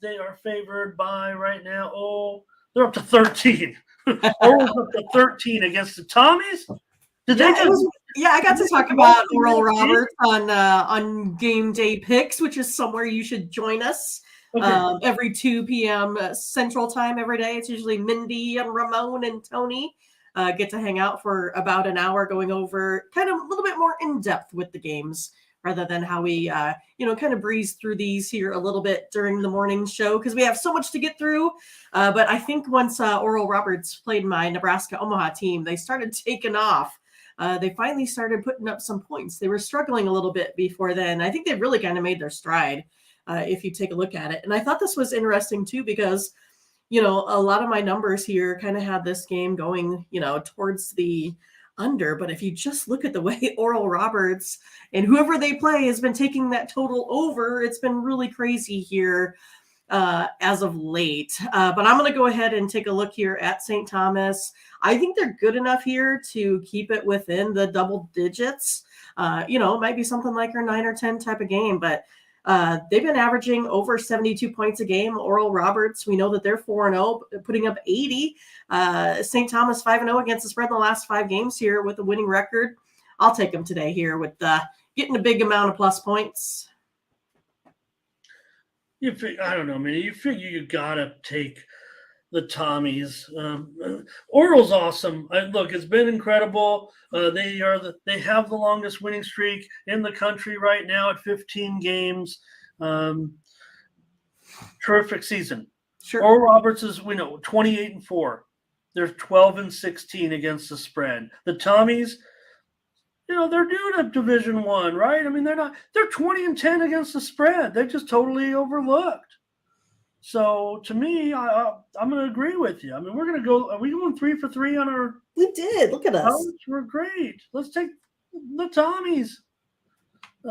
They are favored by right now, they're up to 13. Oral's up to 13 against the Tommies. I got to talk about Oral Roberts on Game Day Picks, which is somewhere you should join us. Okay. Every 2 p.m. Central Time every day. It's usually Mindy and Ramon and Tony get to hang out for about an hour going over kind of a little bit more in depth with the games rather than how we, kind of breeze through these here a little bit during the morning show because we have so much to get through. But I think once Oral Roberts played my Nebraska Omaha team, they started taking off. They finally started putting up some points. They were struggling a little bit before then. I think they really kind of made their stride. If you take a look at it. And I thought this was interesting too, because, a lot of my numbers here kind of had this game going, towards the under. But if you just look at the way Oral Roberts and whoever they play has been taking that total over, it's been really crazy here as of late. But I'm going to go ahead and take a look here at St. Thomas. I think they're good enough here to keep it within the double digits. It might be something like our 9 or 10 type of game, but They've been averaging over 72 points a game. Oral Roberts, we know that they're 4-0, putting up 80. St. Thomas 5-0 against the spread in the last 5 games here with a winning record. I'll take them today here with getting a big amount of plus points. I don't know, man. You figure you gotta take the Tommies. Oral's awesome. Look, it's been incredible. They have the longest winning streak in the country right now at 15 games. Terrific season. Sure. Oral Roberts is 28-4. They're 12-16 against the spread. The Tommies, they're doing a Division I, right? I mean, they're 20-10 against the spread. They're just totally overlooked. So to me, I'm going to agree with you. I mean, we're going to go. Are we going 3 for 3 on our? We did. Look at us. We're great. Let's take the Tommies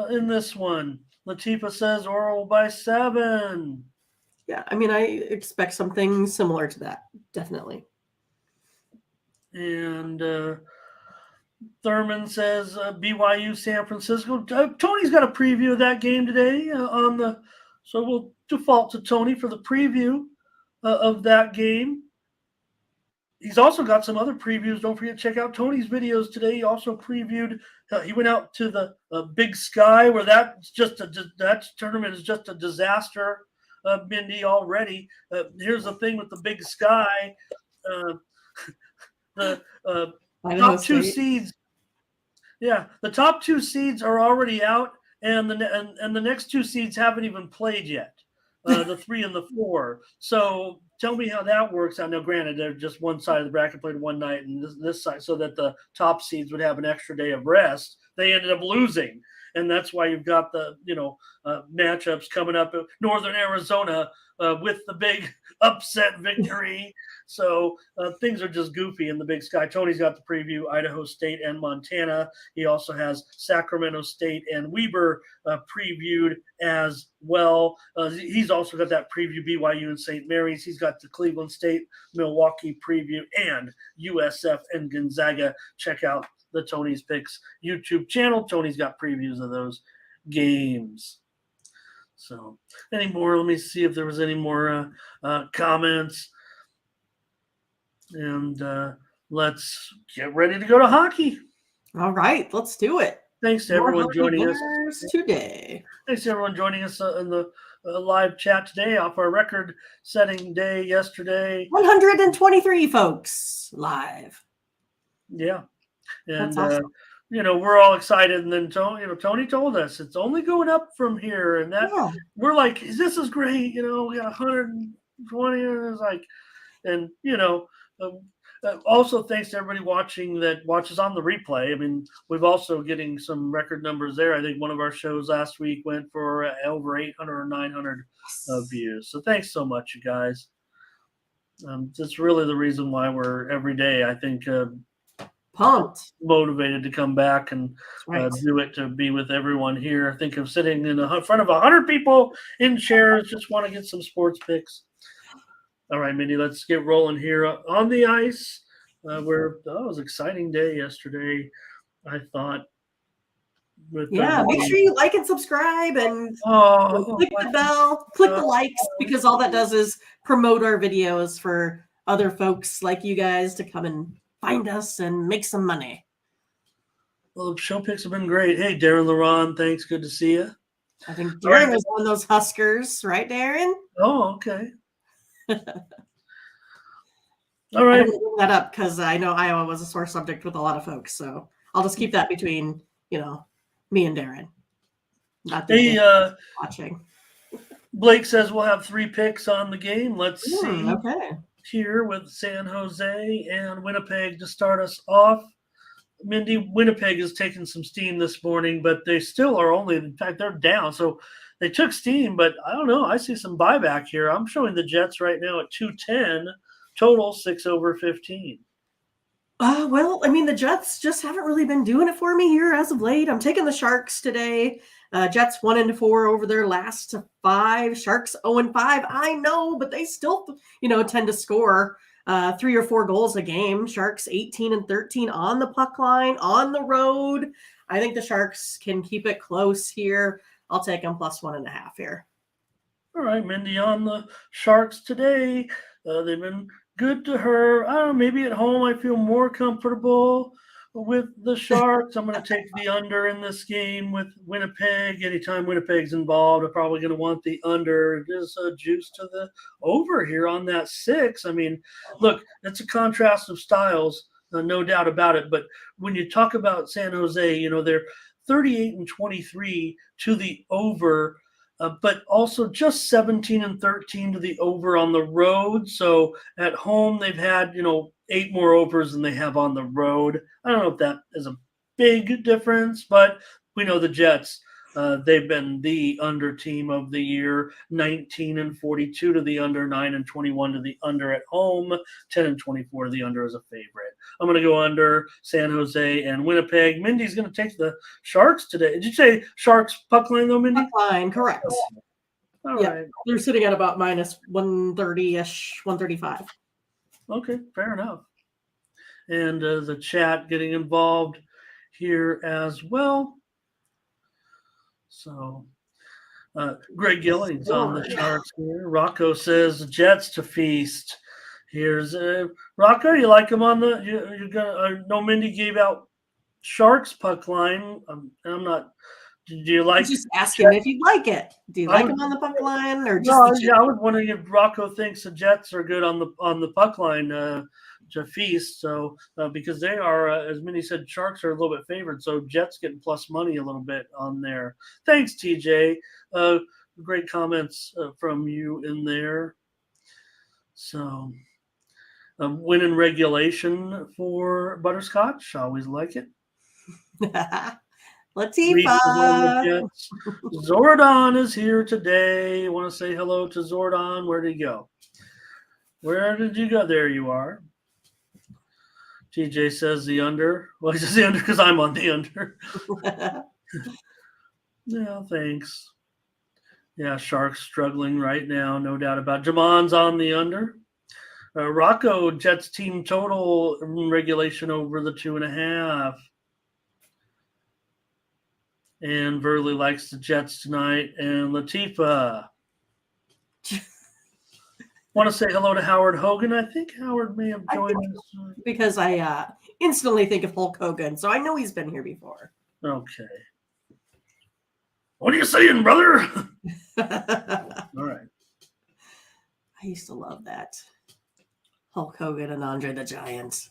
in this one. Latifa says Oral by 7. Yeah, I mean, I expect something similar to that. Definitely. And Thurman says BYU San Francisco. Tony's got a preview of that game today so we'll default to Tony for the preview of that game. He's also got some other previews. Don't forget to check out Tony's videos today. He also previewed. He went out to the Big Sky, where that tournament is just a disaster. Mindy already. Here's the thing with the Big Sky. The top 2 seeds. Yeah, the top 2 seeds are already out, and the next 2 seeds haven't even played yet. The 3 and the 4. So tell me how that works out. Now, granted, they're just one side of the bracket played one night, and this side, so that the top seeds would have an extra day of rest. They ended up losing, and that's why you've got the matchups coming up. Northern Arizona with the big upset victory. So things are just goofy in the Big Sky. Tony's got the preview, Idaho State and Montana. He also has Sacramento State and Weber previewed as well. He's also got that preview, BYU and St. Mary's. He's got the Cleveland State, Milwaukee preview, and USF and Gonzaga. Check out the Tony's Picks YouTube channel. Tony's got previews of those games. So any more? Let me see if there was any more comments. And let's get ready to go to hockey. All right, let's do it. Thanks to everyone joining us today. Thanks to everyone joining us in the live chat today off our record-setting day yesterday. 123 folks live. Yeah, and that's awesome. We're all excited. And then Tony told us it's only going up from here, and we're like, this is great. We got 120, and it's like, and also thanks to everybody that watches on the replay. I mean, we've also getting some record numbers there. I think one of our shows last week went for over 800 or 900 views. So thanks so much, you guys. That's really the reason why we're every day, I think, pumped, motivated to come back and do it, to be with everyone here. Think of sitting in front of 100 people in chairs, just want to get some sports picks. All right, Mindy, let's get rolling here on the ice. It was an exciting day yesterday, I thought. Make sure you like and subscribe and click the bell, click the likes, because all that does is promote our videos for other folks like you guys to come and find us and make some money. Well, the show picks have been great. Hey, Darren Laron, thanks. Good to see you. I think Darren was one of those Huskers, right, Darren? Oh, okay. All right. I didn't bring that up because I know Iowa was a sore subject with a lot of folks, so I'll just keep that between me and Darren. Not watching. Blake says we'll have 3 picks on the game. Let's see. Okay. Here with San Jose and Winnipeg to start us off. Mindy, Winnipeg is taking some steam this morning, but they still are in fact, they're down. So they took steam, but I don't know. I see some buyback here. I'm showing the Jets right now at 210, total 6/15. Well, I mean, the Jets just haven't really been doing it for me here as of late. I'm taking the Sharks today. Jets 1-4 over their last 5. Sharks 0-5. I know, but they still, tend to score 3 or 4 goals a game. Sharks 18-13 on the puck line, on the road. I think the Sharks can keep it close here. I'll take them plus 1.5 here. All right, Mindy on the Sharks today. They've been good to her. I don't know, maybe at home I feel more comfortable with the Sharks. I'm going to take the under in this game with Winnipeg. Anytime Winnipeg's involved, I'm probably going to want the under. There's a juice to the over here on that 6. I mean, look, it's a contrast of styles, no doubt about it. But when you talk about San Jose, they're 38-23 to the over. But also just 17-13 to the over on the road. So at home, they've had, 8 more overs than they have on the road. I don't know if that is a big difference, but we know the Jets, they've been the under team of the year, 19-42 to the under, 9-21 to the under at home, 10-24 to the under as a favorite. I'm going to go under San Jose and Winnipeg. Mindy's going to take the Sharks today. Did you say Sharks puck line though, Mindy? Puck line, correct. All right. They're sitting at about minus 130-ish, 135. Okay, fair enough. And the chat getting involved here as well. So Greg Gillings on the Sharks here. Rocco says Jets to feast. Here's Rocco. You like him on the? You're gonna? No, Mindy gave out Sharks puck line. I'm not. Do you like? Just ask him if you like it. Do you like him on the puck line or just? No, I was wondering if Rocco thinks the Jets are good on the puck line to feast. So because they are, as Minnie said, Sharks are a little bit favored. So Jets getting plus money a little bit on there. Thanks, TJ. Great comments from you in there. So win in regulation for Butterscotch. Always like it. Latifa. Zordon is here today. I want to say hello to Zordon. Where did he go? Where did you go? There you are. TJ says the under. Well, he says the under because I'm on the under. Yeah, thanks. Yeah, Sharks struggling right now, no doubt about it. Jamon's on the under. Rocco, Jets team total regulation over the 2.5. And Verley likes the Jets tonight. And Latifa. Want to say hello to Howard Hogan. I think Howard may have joined us. Because I instantly think of Hulk Hogan, so I know he's been here before. Okay. What are you saying, brother? All right. I used to love that. Hulk Hogan and Andre the Giant.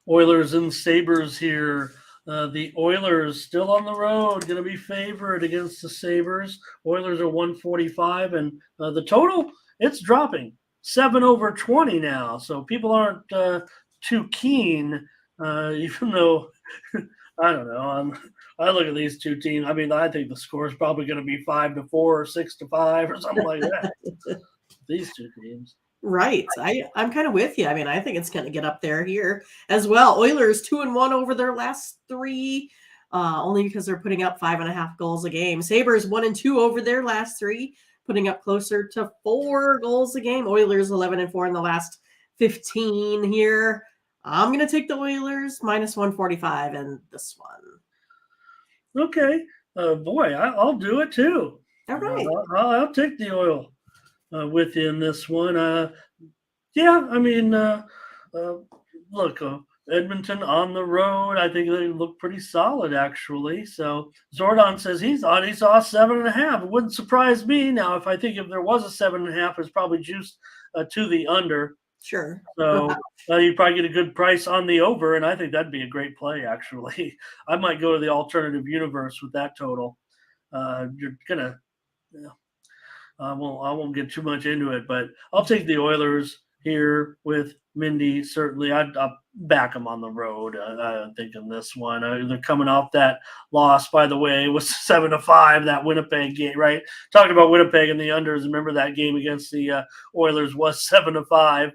Oilers and Sabres here. The Oilers still on the road, going to be favored against the Sabres. Oilers are 145, and the total, it's dropping. 7/20 now, so people aren't too keen, even though, I don't know. I look at these two teams. I mean, I think the score is probably going to be 5-4 or 6-5 or something like that. These two teams. Right. I'm kind of with you. I mean, I think it's going to get up there here as well. Oilers 2-1 over their last 3, only because they're putting up 5.5 goals a game. Sabres 1-2 over their last 3, putting up closer to 4 goals a game. Oilers 11-4 in the last 15 here. I'm going to take the Oilers minus 145 in this one. Okay. Boy, I'll do it too. All right. I'll take the oil. With you in this one. Yeah, I mean, look, Edmonton on the road. I think they look pretty solid, actually. So Zordon says he saw 7.5. It wouldn't surprise me. Now, if there was a 7.5, it's probably juiced to the under. Sure. So you'd probably get a good price on the over, and I think that'd be a great play, actually. I might go to the alternative universe with that total. You're going to I won't get too much into it, but I'll take the Oilers here with Mindy. Certainly, I'll back them on the road. I think in this one, they're coming off that loss. By the way, it was 7-5 that Winnipeg game, right? Talking about Winnipeg and the unders. Remember that game against the Oilers was 7-5.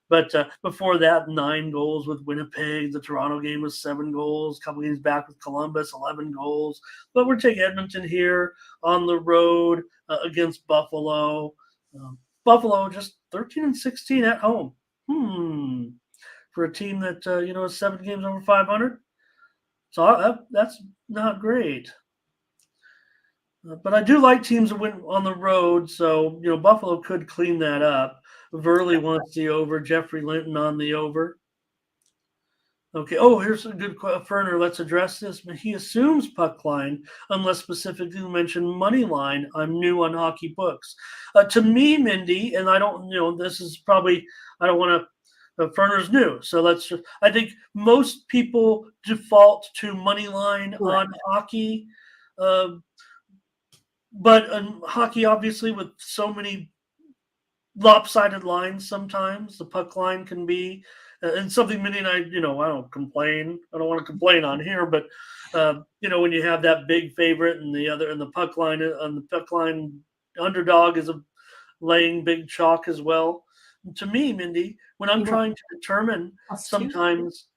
But before that, 9 goals with Winnipeg. The Toronto game was 7 goals. A couple games back with Columbus, 11 goals. But we're taking Edmonton here on the road against Buffalo. Buffalo just 13-16 at home. For a team that is 7 games over 500. So that's not great. But I do like teams that win on the road, so Buffalo could clean that up. Verley wants the over. Jeffrey Linton on the over. Okay. Oh, here's a good Ferner. Let's address this. He assumes puck line unless specifically mentioned money line. I'm new on hockey books. To me, Mindy, and I don't. This is probably. I don't want to. Ferner's new, so let's. I think most people default to money line Right. on hockey. But hockey, obviously, with so many lopsided lines, sometimes the puck line can be, and something Minnie and I, I don't complain. I don't want to complain on here, but when you have that big favorite and the puck line on the puck line underdog is laying big chalk as well. And to me, Mindy, when I'm You want trying to determine +2? sometimes.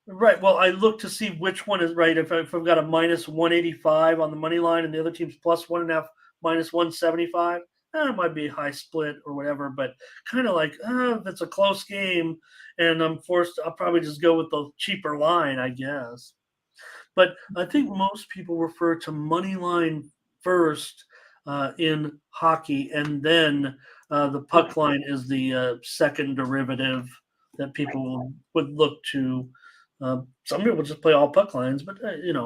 Right. Well, I look to see which one is right. If I've got a minus 185 on the money line and the other team's plus 1.5, minus 175, it might be a high split or whatever. But kind of like, if it's a close game and I'm forced, I'll probably just go with the cheaper line, I guess. But I think most people refer to money line first in hockey, and then the puck line is the second derivative that people would look to. Some people just play all puck lines, but kind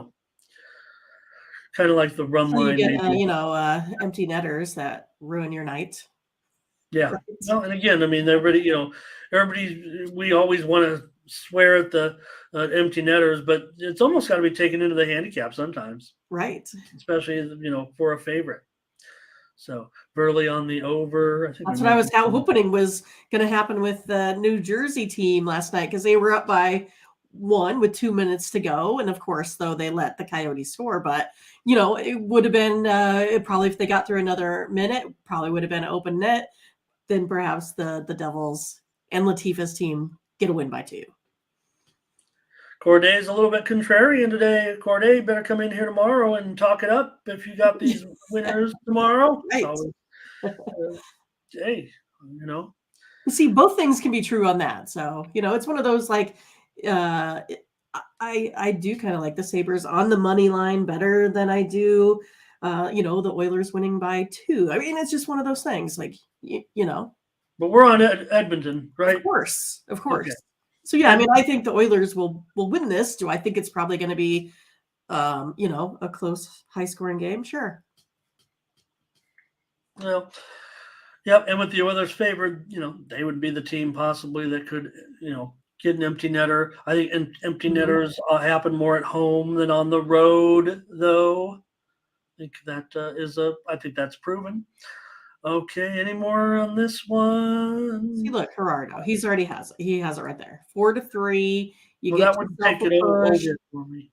of like the run So you line, get, maybe. empty netters that ruin your night. Yeah. Right. Well, and again, I mean, we always want to swear at the empty netters, but it's almost got to be taken into the handicap sometimes, Right. especially for a favorite. So Burley on the over. I think That's what I was hoping was going to happen with the New Jersey team last night because they were up by 1 with 2 minutes to go. And of course, though, they let the Coyotes score. But, it would have been probably if they got through another minute, probably would have been an open net. Then perhaps the Devils and Latifa's team get a win by 2. Corday's a little bit contrarian today. Corday, better come in here tomorrow and talk it up if you got these winners tomorrow. Right. So, hey, See, both things can be true on that. So, it's one of those like I do kind of like the Sabres on the money line better than I do the Oilers winning by 2. I mean, it's just one of those things like But we're on Edmonton, right? Of course. Okay. So yeah, I mean, I think the Oilers will win this. Do I think it's probably going to be a close high scoring game? Sure. Well, yep, and with the Oilers favored, they would be the team possibly that could, get an empty netter. I think empty netters happen more at home than on the road, though. I think that I think that's proven. Okay, any more on this one? See, look, Gerardo, he has it right there. 4-3. Well, that would take it over for me.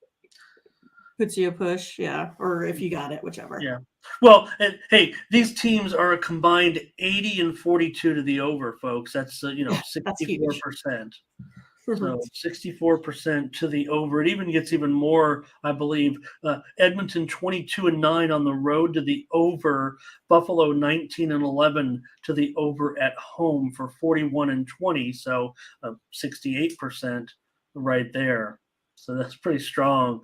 Puts you a push, yeah, or if you got it, whichever. Yeah. Well, hey, these teams are a combined 80 and 42 to the over, folks. That's 64%. So 64% to the over. It even gets even more, I believe. Edmonton 22-9 on the road to the over. Buffalo 19-11 to the over at home for 41-20. So 68% right there. So that's pretty strong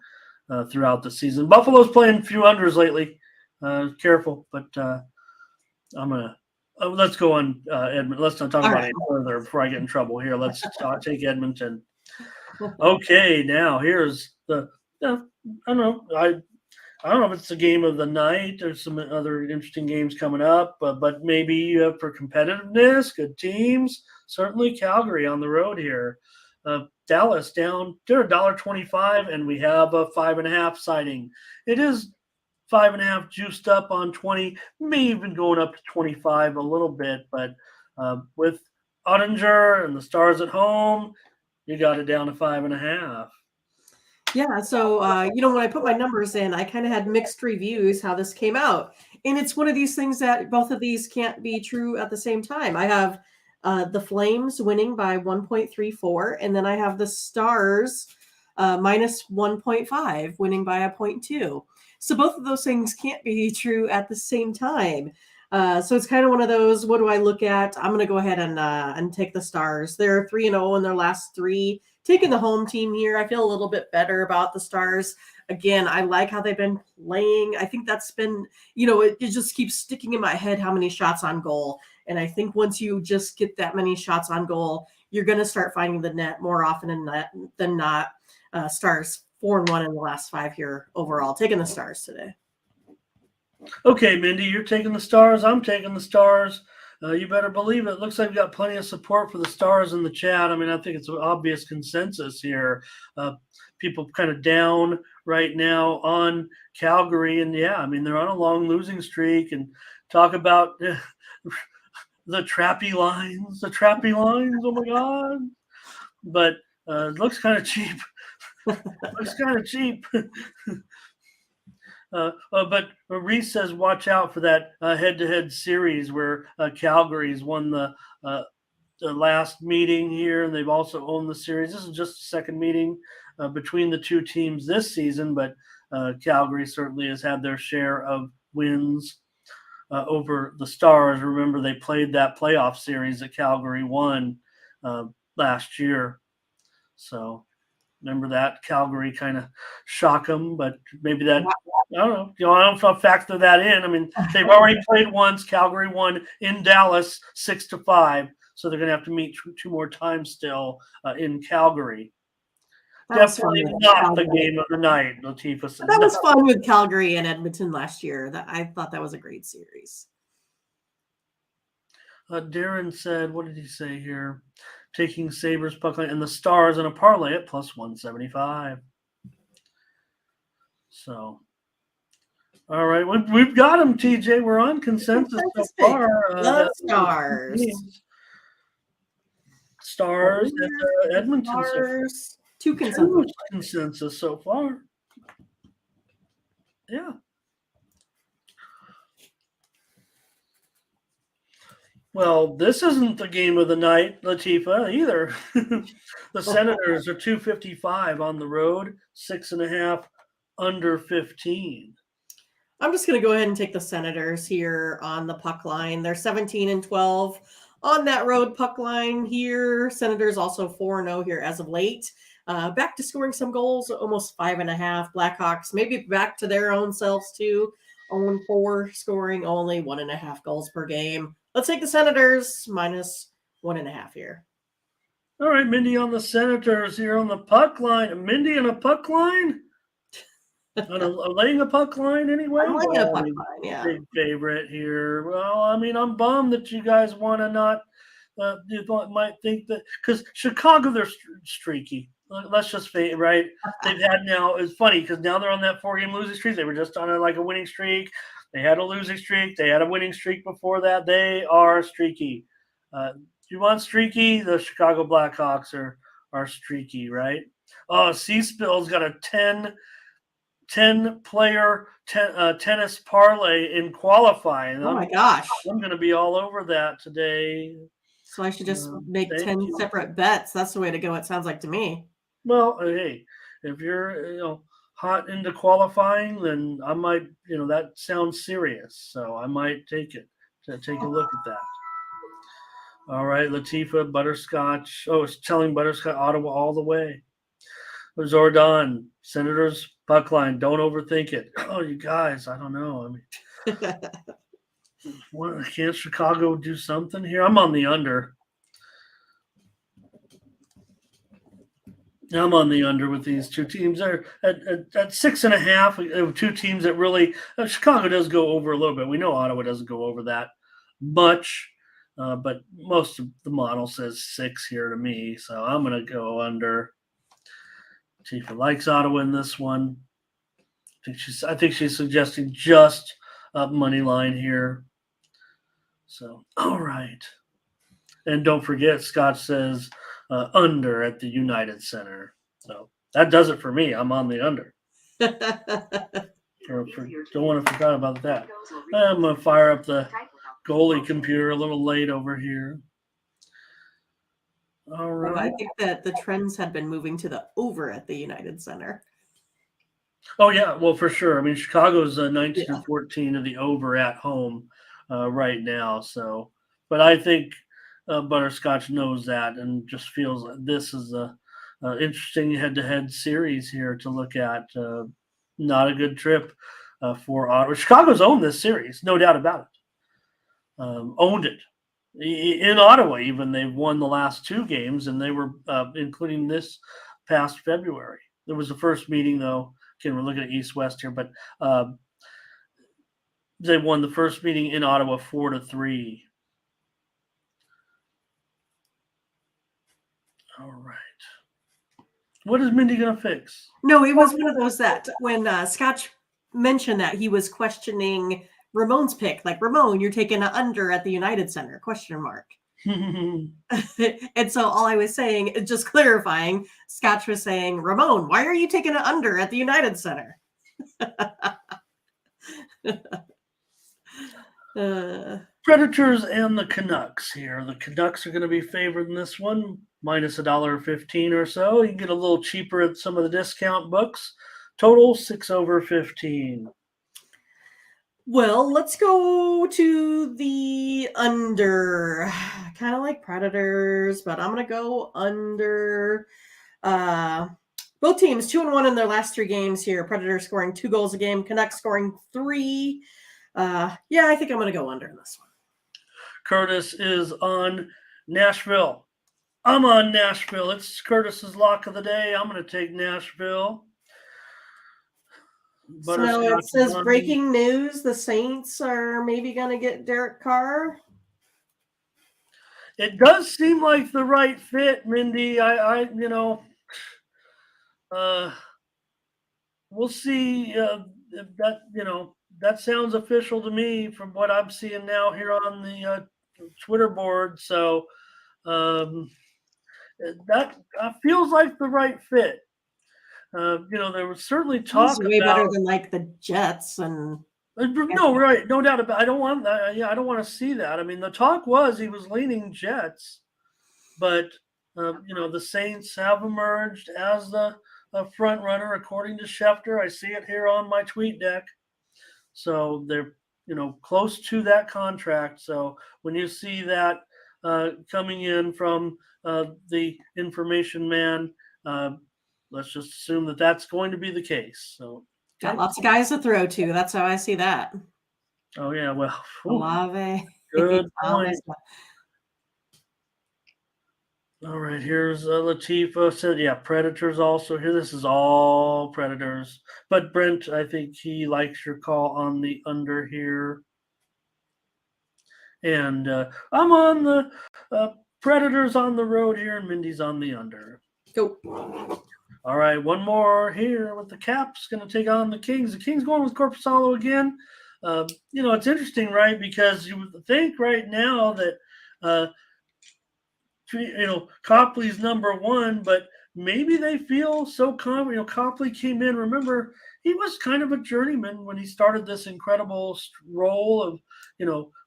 throughout the season. Buffalo's playing a few unders lately. Careful, but I'm gonna. Let's go on Edmonton. Let's not talk about it further before I get in trouble here. Let's take Edmonton. Okay, now here's the. I don't know. I don't know if it's the game of the night. There's some other interesting games coming up, but maybe for competitiveness, good teams. Certainly Calgary on the road here. Dallas down. They're $1.25, and we have a 5.5 sighting. It is 5.5 juiced up on 20, may even going up to 25 a little bit, but with Ottinger and the Stars at home, you got it down to 5.5. Yeah, so when I put my numbers in, I kind of had mixed reviews how this came out, and it's one of these things that both of these can't be true at the same time. I have the Flames winning by 1.34, and then I have the Stars minus 1.5 winning by 0.2. So both of those things can't be true at the same time. So it's kind of one of those, what do I look at? I'm going to go ahead and take the Stars. They're 3-0 in their last 3 taking the home team here. I feel a little bit better about the Stars. Again, I like how they've been playing. I think that's been, it just keeps sticking in my head how many shots on goal. And I think once you just get that many shots on goal, you're going to start finding the net more often than not. Stars 4-1 in the last 5 here overall. Taking the Stars today. Okay, Mindy, you're taking the Stars. I'm taking the Stars. You better believe it. Looks like we've got plenty of support for the Stars in the chat. I mean, I think it's an obvious consensus here. People kind of down right now on Calgary. And yeah, I mean, they're on a long losing streak, and talk about the trappy lines. Oh my God. But it looks kind of cheap. But Reese says, watch out for that head-to-head series where Calgary's won the last meeting here, and they've also owned the series. This is just the second meeting between the two teams this season, but Calgary certainly has had their share of wins over the Stars. Remember, they played that playoff series that Calgary won last year. So remember that Calgary kind of shock them, but maybe that, I don't know. I don't know if I'll factor that in. I mean, they've already played once. Calgary won in Dallas 6-5, so they're going to have to meet two more times still in Calgary. Definitely not the game of the night, Latifa said. That was fun with Calgary and Edmonton last year. I thought that was a great series. Darren said, what did he say here? Taking Sabres puck line and the Stars in a parlay at plus 175. So, all right, we've got them, TJ. We're on consensus so far. The Stars. Stars and Edmonton. Stars. Two consensus so far. Yeah. Well, this isn't the game of the night, Latifa, either. The Senators are 255 on the road, 6.5 under 15. I'm just going to go ahead and take the Senators here on the puck line. They're 17-12 on that road puck line here. Senators also 4-0 here as of late. Back to scoring some goals, almost 5.5. Blackhawks maybe back to their own selves too. 0-4, scoring only 1.5 goals per game. Let's take the Senators minus 1.5 here. All right, Mindy on the Senators here on the puck line. Mindy on a puck line? Laying a puck line anyway? I'm laying a puck line, yeah. Big favorite here. Well, I mean, I'm bummed that you guys want to not, you might think that, because Chicago, they're streaky. Let's just say, right? They've had now, it's funny because now they're on that 4-game losing streak. They were just on a winning streak. They had a losing streak. They had a winning streak before that. They are streaky. You want streaky? The Chicago Blackhawks are streaky, right? Oh, C-Spill's got a 10-player tennis parlay in qualifying. Oh, my gosh. I'm going to be all over that today. So I should just make 10 separate bets. That's the way to go, it sounds like to me. Well, hey, if you're, hot into qualifying, then I might, that sounds serious. So I might take it to take a look at that. All right, Latifa, Butterscotch. Oh, it's telling Butterscotch Ottawa all the way. Jordan, Senators, puck line. Don't overthink it. Oh, you guys, I don't know. I mean, can't Chicago do something here? I'm on the under. I'm on the under with these two teams. They're at 6.5. Two teams that really Chicago does go over a little bit. We know Ottawa doesn't go over that much, but most of the model says 6 here to me. So I'm going to go under. Tifa likes Ottawa in this one. I think she's suggesting just money line here. So all right, and don't forget, Scott says. Under at the United Center. So that does it for me. I'm on the under. Don't want to forget about that. I'm going to fire up the goalie computer a little late over here. All right. Well, I think that the trends had been moving to the over at the United Center. Oh, yeah. Well, for sure. I mean, Chicago's 19-14 of the over at home right now. So, but I think Butterscotch knows that and just feels like this is interesting head-to-head series here to look at. Not a good trip for Ottawa. Chicago's owned this series, no doubt about it. Owned it. In Ottawa, even, they've won the last 2 games, and they were including this past February. There was the first meeting, though. Again, we're looking at East-West here, but they won the first meeting in Ottawa 4-3. All right. What is Mindy going to fix? No, it was one of those that when Scotch mentioned that, he was questioning Ramon's pick. Like, Ramon, you're taking an under at the United Center, question mark. And so all I was saying, just clarifying, Scotch was saying, Ramon, why are you taking an under at the United Center? Predators and the Canucks here. The Canucks are going to be favored in this one, minus $1.15 or so. You can get a little cheaper at some of the discount books. Total 6/15. Well, let's go to the under. Kind of like Predators, but I'm going to go under. Both teams 2-1 in their last 3 games here. Predators scoring 2 goals a game. Canucks scoring 3. Yeah, I think I'm going to go under in this one. Curtis is on Nashville. I'm on Nashville. It's Curtis's lock of the day. I'm going to take Nashville. So it says breaking news: the Saints are maybe going to get Derek Carr. It does seem like the right fit, Mindy. We'll see if that, that sounds official to me from what I'm seeing now here on the Twitter board. So that feels like the right fit. There was certainly talk way about better than like the Jets and. No, right, no doubt about it. I don't want that. Yeah, I don't want to see that. I mean, the talk was he was leaning Jets, but the Saints have emerged as the front runner according to Schefter. I see it here on my tweet deck. So they're close to that contract. So when you see that coming in from the information man, let's just assume that that's going to be the case. So got lots of guys to throw to. That's how I see that. Oh yeah, well, Olave. Good point. All right, here's Latifa said, yeah, Predators also here. This is all Predators. But Brent, I think he likes your call on the under here. And I'm on the Predators on the road here, and Mindy's on the under. Go. All right, one more here with the Caps going to take on the Kings. The Kings going with Korpisalo again. It's interesting, right? Because you would think right now that Copley's number 1, but maybe they feel so confident. Copley came in. Remember, he was kind of a journeyman when he started this incredible role of,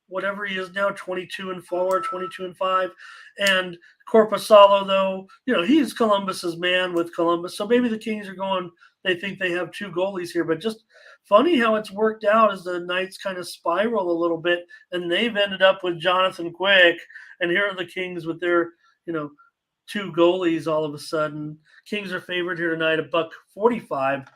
whatever he is now, 22-4, 22-5. And Korpisalo, though, he's Columbus's man with Columbus. So maybe the Kings are going, they think they have 2 goalies here. But just funny how it's worked out as the Knights kind of spiral a little bit. And they've ended up with Jonathan Quick. And here are the Kings with their, 2 goalies all of a sudden. Kings are favored here tonight, $1.45.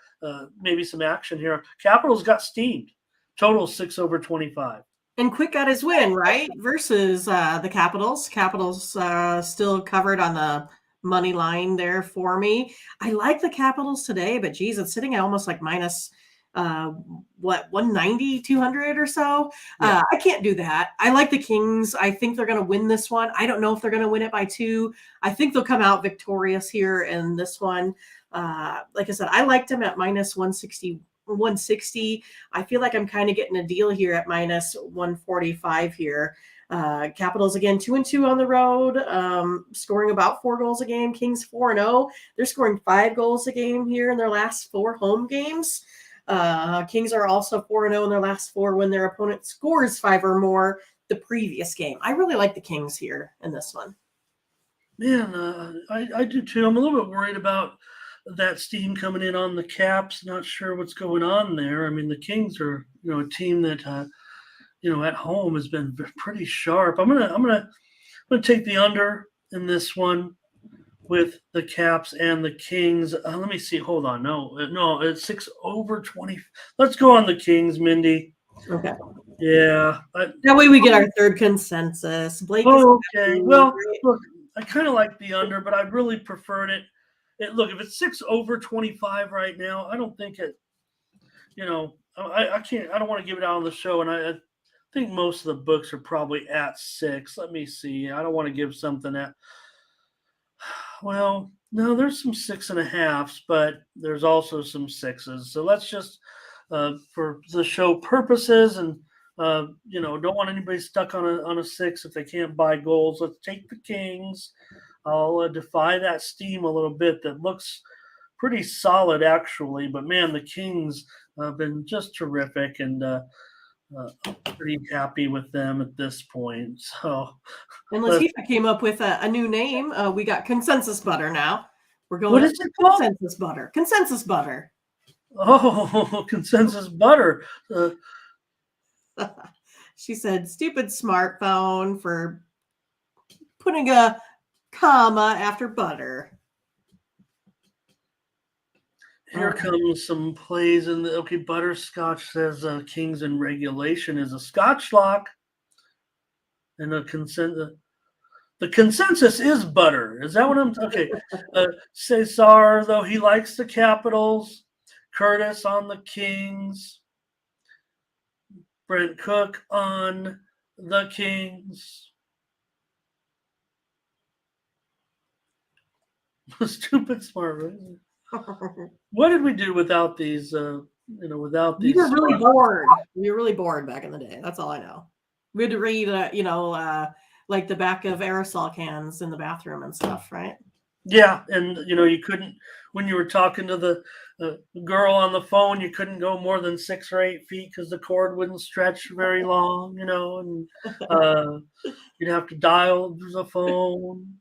Maybe some action here. Capitals got steamed. Total 6/25. And Quick got his win, right? Versus the Capitals. Capitals still covered on the money line there for me. I like the Capitals today, but geez, it's sitting at almost like minus 190, 200 or so. Yeah. I can't do that. I like the Kings. I think they're going to win this one. I don't know if they're going to win it by 2. I think they'll come out victorious here in this one. Like I said, I liked them at minus 160. I feel like I'm kind of getting a deal here at minus 145 here. Capitals again 2-2 on the road, scoring about 4 goals a game. Kings 4-0. They're scoring 5 goals a game here in their last 4 home games. Kings are also 4-0 in their last 4 when their opponent scores 5 or more the previous game. I really like the Kings here in this one. Man, I do too. I'm a little bit worried about that steam coming in on the Caps. Not sure what's going on there. I mean, the Kings are, a team that, at home has been pretty sharp. I'm gonna take the under in this one. with the Caps and the Kings. Let me see. Hold on. No, it's 6/20. Let's go on the Kings, Mindy. Okay. Yeah. That way we get our third consensus. Blake is Okay. Well, right? look, I kind of like the under, but I really preferred it. Look, if it's 6/25 right now, I don't think it. I can't. I don't want to give it out on the show, and I think most of the books are probably at 6. Let me see. I don't want to give something at. Well, no, there's some 6.5s, but there's also some 6s. So let's just, for the show purposes, and don't want anybody stuck on a 6 if they can't buy goals. Let's take the Kings. I'll defy that steam a little bit. That looks pretty solid actually, but man, the Kings have been just terrific, and pretty happy with them at this point. So. And Latifah came up with a new name. We got consensus butter now. We're going What is it called? consensus butter. Consensus butter. Oh, consensus butter. She said, stupid smartphone for putting a comma after butter. Here comes some plays in the Butterscotch says Kings in regulation is a Scotch lock, and the consensus is butter. Is that what I'm okay? Cesar, though, he likes the Capitals. Curtis on the Kings. Brent Cook on the Kings. Stupid smart, right? What did we do without these? Without these. We were really bored. We were really bored back in the day. That's all I know. We had to read, like the back of aerosol cans in the bathroom and stuff, right? Yeah, and you couldn't, when you were talking to the girl on the phone, you couldn't go more than 6 or 8 feet because the cord wouldn't stretch very long, and you'd have to dial the phone.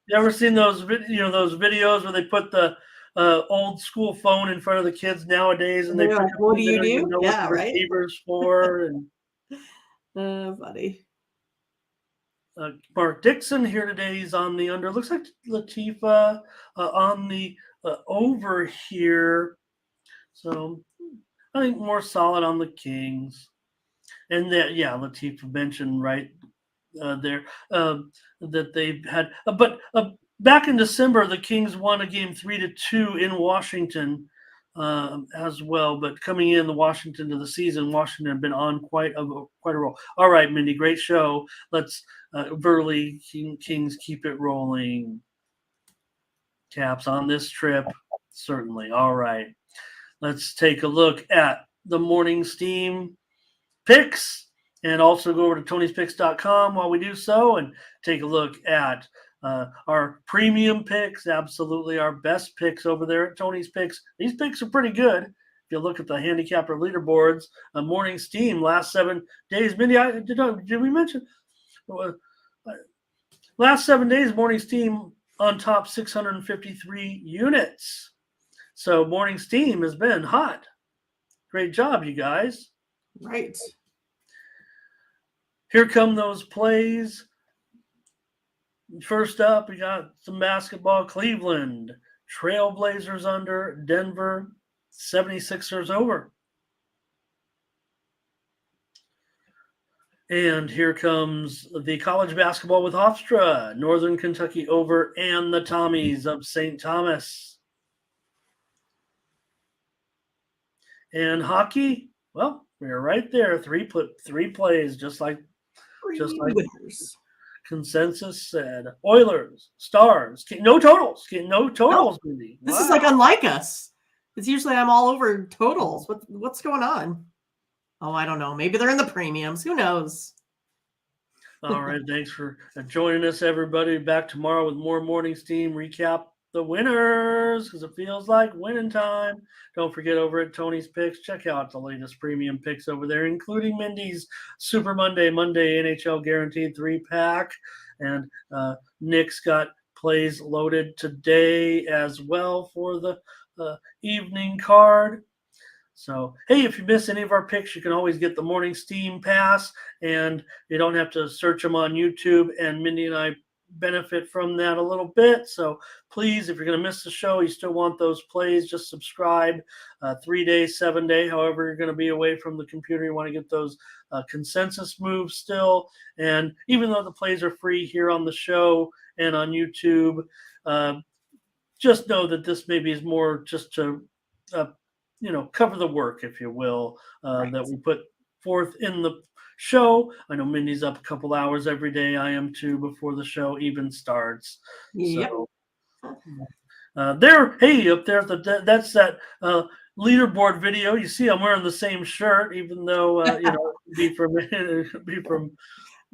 You ever seen those videos where they put the old school phone in front of the kids nowadays, and they pick up what do you even do? know Yeah, what the right. receiver's for, and Buddy. Mark Dixon here today. He's on the under. Looks like Latifah on the over here. So I think more solid on the Kings. And that, yeah, Latifah mentioned right there that they've had. But back in December, the Kings won a game 3-2 in Washington as well. But coming in the Washington to the season, Washington had been on quite a roll. All right, Mindy, great show. Let's Burley Kings keep it rolling. Caps on this trip, certainly. All right, let's take a look at the morning steam picks, and also go over to Tony'sPicks.com while we do so and take a look at our premium picks. Absolutely our best picks over there at Tony's Picks. These picks are pretty good. If you look at the handicapper leaderboards, morning steam last 7 days. Mindy, did we mention last 7 days morning steam on top 653 units. So morning steam has been hot. Great job, you guys. Right. Here come those plays. First up, we got some basketball. Cleveland, Trailblazers under, Denver, 76ers over. And here comes the college basketball with Hofstra, Northern Kentucky over, and the Tommies of St. Thomas. And hockey, well, we're right there. Three plays, just like winners. Consensus said. Oilers, Stars, no totals. No totals. Wow. This is like unlike us. It's usually I'm all over totals. What's going on? Oh, I don't know. Maybe they're in the premiums. Who knows? All right. Thanks for joining us, everybody. Back tomorrow with more morning steam. Recap the winners because it feels like winning time. Don't forget over at Tony's Picks, check out the latest premium picks over there, including Mindy's Super Monday NHL Guaranteed 3-pack. And Nick's got plays loaded today as well for the evening card. So, hey, if you miss any of our picks, you can always get the Morning Steam Pass, and you don't have to search them on YouTube. And Mindy and I benefit from that a little bit. So please, if you're going to miss the show, you still want those plays, just subscribe. 3 days, 7 day, however you're going to be away from the computer, you want to get those consensus moves still. And even though the plays are free here on the show and on YouTube, just know that this maybe is more just to cover the work, if you will, Right. that we put forth in the show. I know Mindy's up a couple hours every day. I am too, before the show even starts. Yep. So hey, up there, that's that leaderboard video. You see, I'm wearing the same shirt, even though be from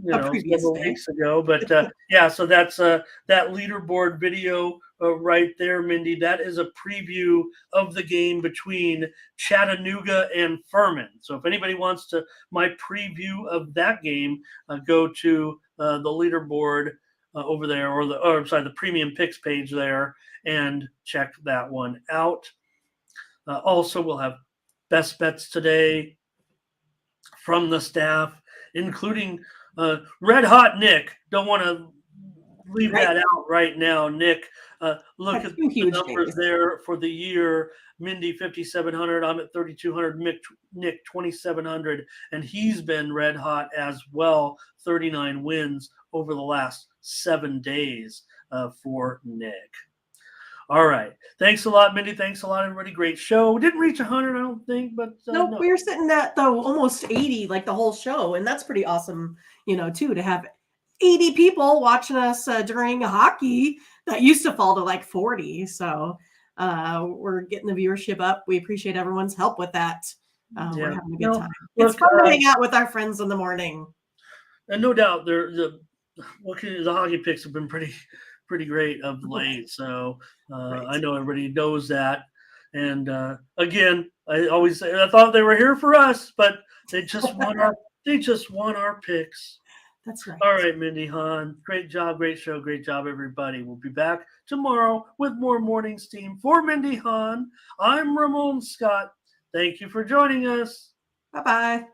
previous several day. weeks ago. But yeah, so that's that leaderboard video right there, Mindy. That is a preview of the game between Chattanooga and Furman. So if anybody wants to my preview of that game, go to the leaderboard over there, or the premium picks page there, and check that one out. Also, we'll have best bets today from the staff, including Red Hot Nick. Don't want to leave Right. that out right now, Nick. Look Had at two the huge numbers days. there for the year. Mindy 5,700. I'm at 3,200. Nick 2,700, and he's been red hot as well. 39 wins over the last 7 days for Nick. All right. Thanks a lot, Mindy. Thanks a lot, everybody. Great show. We didn't reach 100, I don't think, but Nope, no. we were sitting at though almost 80, like the whole show, and that's pretty awesome, too, to have 80 people watching us during hockey that used to fall to like 40. So we're getting the viewership up. We appreciate everyone's help with that. We're having a good time. It's Look, fun to hang out with our friends in the morning. And no doubt, the hockey picks have been pretty great of late. So Right. I know everybody knows that. And again, I always say I thought they were here for us, but they just want our picks. That's right. All right, Mindy Hahn. Great job, great show, great job, everybody. We'll be back tomorrow with more Morning Steam. For Mindy Hahn, I'm Ramon Scott. Thank you for joining us. Bye-bye.